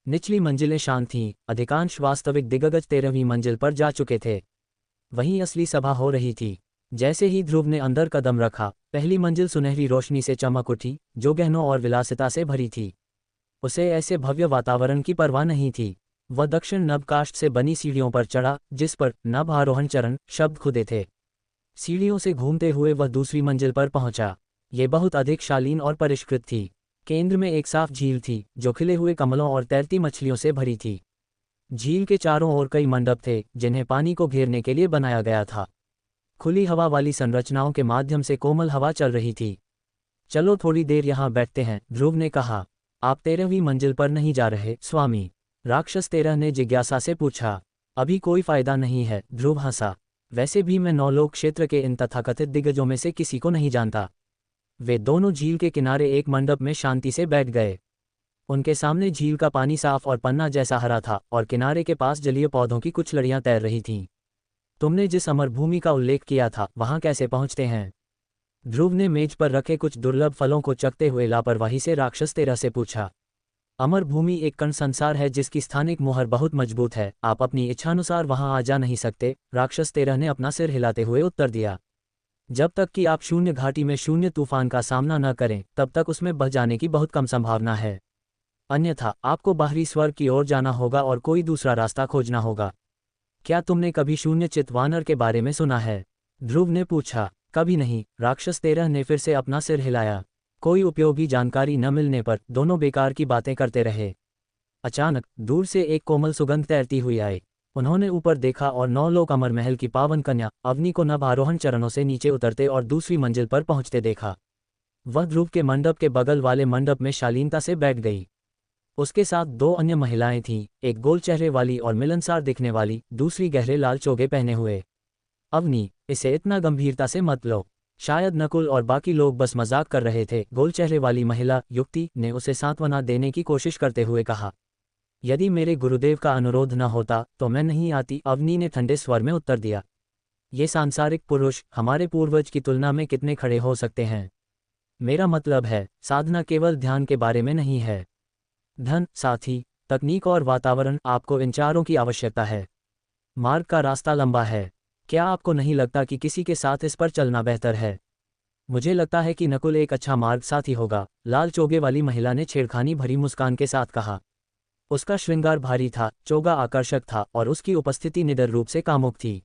निचली मंजिलें शांत थीं, अधिकांश वास्तविक दिग्गज 13वीं मंजिल पर जा चुके थे। वहीं असली सभा हो रही थी। जैसे ही ध्रुव ने अंदर कदम रखा, पहली मंजिल सुनहरी रोशनी से चमक उठी, जो गहनों और विलासिता से भरी थी। उसे ऐसे भव्य वातावरण की परवाह नहीं थी। वह दक्षिण नभ काष्ठ से बनी सीढ़ियों पर चढ़ा, जिस पर नभ आरोहण चरण शब्द खुदे थे। सीढ़ियों से घूमते हुए वह दूसरी मंजिल पर पहुंचा। ये बहुत अधिक शालीन और परिष्कृत थी। केंद्र में एक साफ झील थी, जो खिले हुए कमलों और तैरती मछलियों से भरी थी। झील के चारों ओर कई मंडप थे, जिन्हें पानी को घेरने के लिए बनाया गया था। खुली हवा वाली संरचनाओं के माध्यम से कोमल हवा चल रही थी। चलो थोड़ी देर यहाँ बैठते हैं, ध्रुव ने कहा। आप 13वीं मंजिल पर नहीं जा रहे, स्वामी? राक्षस 13 ने जिज्ञासा से पूछा। अभी कोई फायदा नहीं है, ध्रुव हंसा। वैसे भी मैं नौलोक क्षेत्र के इन तथाकथित दिग्गजों में से किसी को नहीं जानता। वे दोनों झील के किनारे एक मंडप में शांति से बैठ गए। उनके सामने झील का पानी साफ और पन्ना जैसा हरा था और किनारे के पास जलीय पौधों की कुछ लड़ियां तैर रही थीं। तुमने जिस अमर भूमि का उल्लेख किया था, वहां कैसे पहुंचते हैं? ध्रुव ने मेज पर रखे कुछ दुर्लभ फलों को चखते हुए लापरवाही से राक्षस 13 से पूछा। अमर भूमि एक कण संसार है जिसकी स्थानिक मोहर बहुत मजबूत है। आप अपनी इच्छानुसार वहां आ जा नहीं सकते, राक्षस 13 ने अपना सिर हिलाते हुए उत्तर दिया। जब तक कि आप शून्य घाटी में शून्य तूफान का सामना न करें, तब तक उसमें बह जाने की बहुत कम संभावना है। अन्यथा आपको बाहरी स्वर्ग की ओर जाना होगा और कोई दूसरा रास्ता खोजना होगा। क्या तुमने कभी शून्य चित वानर के बारे में सुना है? ध्रुव ने पूछा। कभी नहीं, राक्षस 13 ने फिर से अपना सिर हिलाया। कोई उपयोगी जानकारी न मिलने पर दोनों बेकार की बातें करते रहे। अचानक दूर से एक कोमल सुगंध तैरती हुई आई। उन्होंने ऊपर देखा और 9 लोक अमर महल की पावन कन्या अवनी को नभ आरोहण चरणों से नीचे उतरते और दूसरी मंजिल पर पहुंचते देखा। वह ध्रुव के मंडप के बगल वाले मंडप में शालीनता से बैठ गई। उसके साथ 2 अन्य महिलाएं थीं, एक गोल चेहरे वाली और मिलनसार दिखने वाली, दूसरी गहरे लाल चोगे पहने हुए। अवनी, इसे इतना गंभीरता से मत लो। शायद नकुल और बाकी लोग बस मजाक कर रहे थे, गोल चेहरे वाली महिला युक्ति ने उसे सांत्वना देने की कोशिश करते हुए कहा। यदि मेरे गुरुदेव का अनुरोध न होता तो मैं नहीं आती, अवनी ने ठंडे स्वर में उत्तर दिया। ये सांसारिक पुरुष हमारे पूर्वज की तुलना में कितने खड़े हो सकते हैं? मेरा मतलब है, साधना केवल ध्यान के बारे में नहीं है। धन, साथी, तकनीक और वातावरण, आपको इन चारों की आवश्यकता है। मार्ग का रास्ता लंबा है। क्या आपको नहीं लगता कि किसी के साथ इस पर चलना बेहतर है? मुझे लगता है कि नकुल एक अच्छा मार्ग साथी होगा, लाल चोगे वाली महिला ने छेड़खानी भरी मुस्कान के साथ कहा। उसका श्रृंगार भारी था, चोगा आकर्षक था और उसकी उपस्थिति निडर रूप से कामुक थी।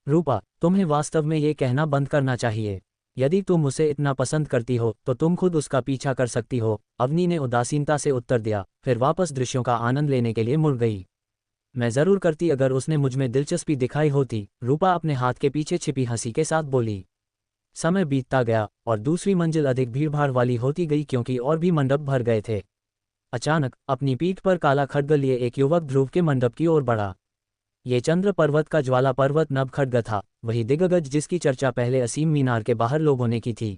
रूपा, तुम्हें वास्तव में ये कहना बंद करना चाहिए। यदि तुम उसे इतना पसंद करती हो तो तुम खुद उसका पीछा कर सकती हो, अवनी ने उदासीनता से उत्तर दिया, फिर वापस दृश्यों का आनंद लेने के लिए मुड़ गई। मैं जरूर करती अगर उसने मुझमें दिलचस्पी दिखाई होती, रूपा अपने हाथ के पीछे छिपी हंसी के साथ बोली। समय बीतता गया और दूसरी मंजिल अधिक भीड़भाड़ वाली होती गई क्योंकि और भी मंडप भर गए थे। अचानक अपनी पीठ पर काला खड्ग लिए एक युवक ध्रुव के मंडप की ओर बढ़ा। ये चंद्र पर्वत का ज्वाला पर्वत नभ खड्ग था, वही दिग्गज जिसकी चर्चा पहले असीम मीनार के बाहर लोगों ने की थी।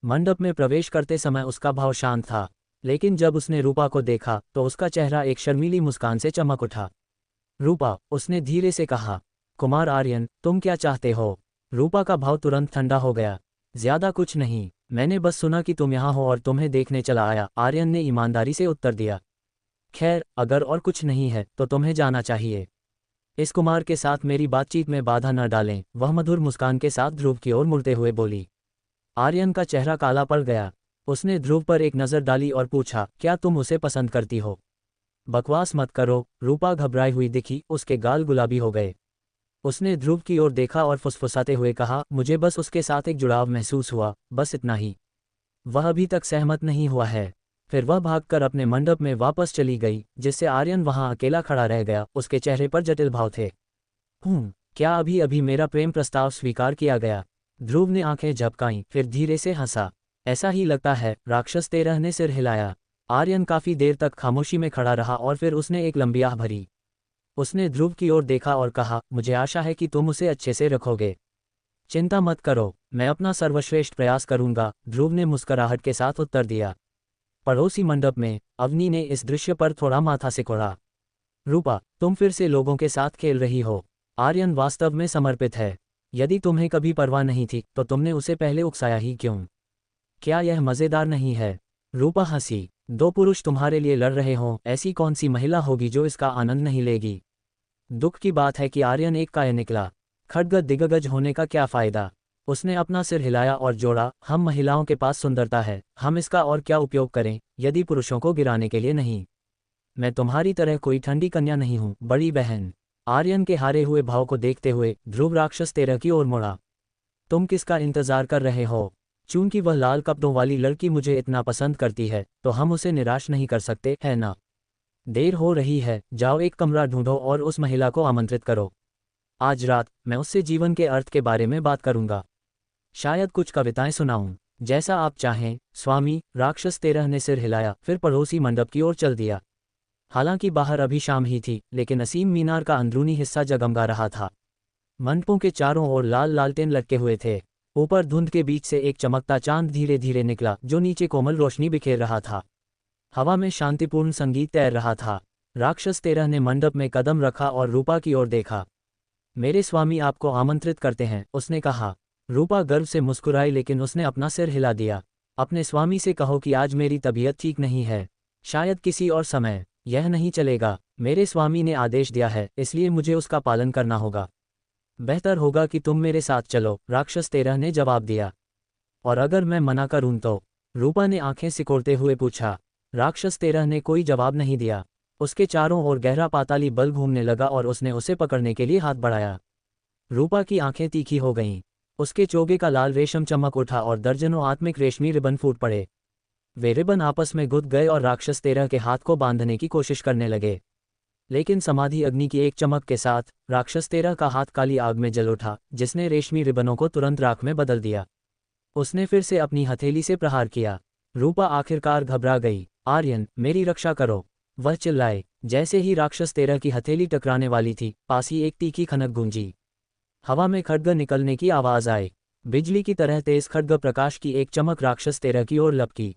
मंडप में प्रवेश करते समय उसका भाव शांत था, लेकिन जब उसने रूपा को देखा तो उसका चेहरा एक शर्मीली मुस्कान से चमक उठा। रूपा, उसने धीरे से कहा। कुमार आर्यन, तुम क्या चाहते हो? रूपा का भाव तुरंत ठंडा हो गया। ज्यादा कुछ नहीं, मैंने बस सुना कि तुम यहाँ हो और तुम्हें देखने चला आया, आर्यन ने ईमानदारी से उत्तर दिया। खैर, अगर और कुछ नहीं है तो तुम्हें जाना चाहिए। इस कुमार के साथ मेरी बातचीत में बाधा न डालें, वह मधुर मुस्कान के साथ ध्रुव की ओर मुड़ते हुए बोली। आर्यन का चेहरा काला पड़ गया। उसने ध्रुव पर एक नज़र डाली और पूछा, क्या तुम उसे पसंद करती हो? बकवास मत करो, रूपा घबराई हुई दिखी, उसके गाल गुलाबी हो गए। उसने ध्रुव की ओर देखा और फुसफुसाते हुए कहा, मुझे बस उसके साथ एक जुड़ाव महसूस हुआ, बस इतना ही। वह अभी तक सहमत नहीं हुआ है। फिर वह भागकर अपने मंडप में वापस चली गई, जिससे आर्यन वहां अकेला खड़ा रह गया। उसके चेहरे पर जटिल भाव थे। क्या अभी अभी मेरा प्रेम प्रस्ताव स्वीकार किया गया? ध्रुव ने आंखें झपकाईं, फिर धीरे से हंसा। ऐसा ही लगता है, राक्षस 13 ने सिर हिलाया। आर्यन काफी देर तक खामोशी में खड़ा रहा और फिर उसने एक लंबी आह भरी। उसने ध्रुव की ओर देखा और कहा, मुझे आशा है कि तुम उसे अच्छे से रखोगे। चिंता मत करो, मैं अपना सर्वश्रेष्ठ प्रयास करूंगा, ध्रुव ने मुस्कुराहट के साथ उत्तर दिया। पड़ोसी मंडप में अवनी ने इस दृश्य पर थोड़ा माथा सिकोड़ा। रूपा, तुम फिर से लोगों के साथ खेल रही हो। आर्यन वास्तव में समर्पित है। यदि तुम्हें कभी परवाह नहीं थी तो तुमने उसे पहले उकसाया ही क्यों? क्या यह मज़ेदार नहीं है? रूपा हंसी। दो पुरुष तुम्हारे लिए लड़ रहे हों, ऐसी कौन सी महिला होगी जो इसका आनंद नहीं लेगी? दुख की बात है कि आर्यन एक काय निकला। खड्ग दिग्गज होने का क्या फ़ायदा? उसने अपना सिर हिलाया और जोड़ा, हम महिलाओं के पास सुंदरता है, हम इसका और क्या उपयोग करें, यदि पुरुषों को गिराने के लिए नहीं। मैं तुम्हारी तरह कोई ठंडी कन्या नहीं हूँ, बड़ी बहन। आर्यन के हारे हुए भाव को देखते हुए ध्रुव राक्षस तेरह की ओर मुड़ा। तुम किसका इंतजार कर रहे हो? चूंकि वह लाल कपड़ों वाली लड़की मुझे इतना पसंद करती है तो हम उसे निराश नहीं कर सकते, है ना? देर हो रही है, जाओ एक कमरा ढूंढो और उस महिला को आमंत्रित करो। आज रात मैं उससे जीवन के अर्थ के बारे में बात करूंगा। शायद कुछ कविताएं सुनाऊं। जैसा आप चाहें स्वामी। राक्षस तेरह ने सिर हिलाया, फिर पड़ोसी मंडप की ओर चल दिया। हालांकि बाहर अभी शाम ही थी, लेकिन असीम मीनार का अंदरूनी हिस्सा जगमगा रहा था। मंडपों के चारों ओर लाल लालटेन लटके हुए थे। ऊपर धुंध के बीच से एक चमकता चांद धीरे धीरे निकला जो नीचे कोमल रोशनी बिखेर रहा था। हवा में शांतिपूर्ण संगीत तैर रहा था। राक्षस तेरह ने मंडप में कदम रखा और रूपा की ओर देखा। मेरे स्वामी आपको आमंत्रित करते हैं, उसने कहा। रूपा गर्व से मुस्कुराई, लेकिन उसने अपना सिर हिला दिया। अपने स्वामी से कहो कि आज मेरी तबीयत ठीक नहीं है। शायद किसी और समय। यह नहीं चलेगा। मेरे स्वामी ने आदेश दिया है, इसलिए मुझे उसका पालन करना होगा। बेहतर होगा कि तुम मेरे साथ चलो, राक्षस तेरह ने जवाब दिया। और अगर मैं मना करूं तो? रूपा ने आंखें सिकोड़ते हुए पूछा। राक्षस तेरह ने कोई जवाब नहीं दिया। उसके चारों ओर गहरा पाताली बल घूमने लगा और उसने उसे पकड़ने के लिए हाथ बढ़ाया। रूपा की आंखें तीखी हो गईं। उसके चोगे का लाल रेशम चमक उठा और दर्जनों आत्मिक रेशमी रिबन फूट पड़े। वे रिबन आपस में गुथ गए और राक्षस तेरह के हाथ को बांधने की कोशिश करने लगे। लेकिन समाधि अग्नि की एक चमक के साथ राक्षस तेरह का हाथ काली आग में जल उठा, जिसने रेशमी रिबनों को तुरंत राख में बदल दिया। उसने फिर से अपनी हथेली से प्रहार किया। रूपा आखिरकार घबरा गई। आर्यन, मेरी रक्षा करो, वह चिल्लाए। जैसे ही राक्षस तेरह की हथेली टकराने वाली थी, पास ही एक तीखी खनक गूंजी। हवा में खड्ग निकलने की आवाज आई। बिजली की तरह तेज खड्ग प्रकाश की एक चमक राक्षस तेरह की ओर लपकी।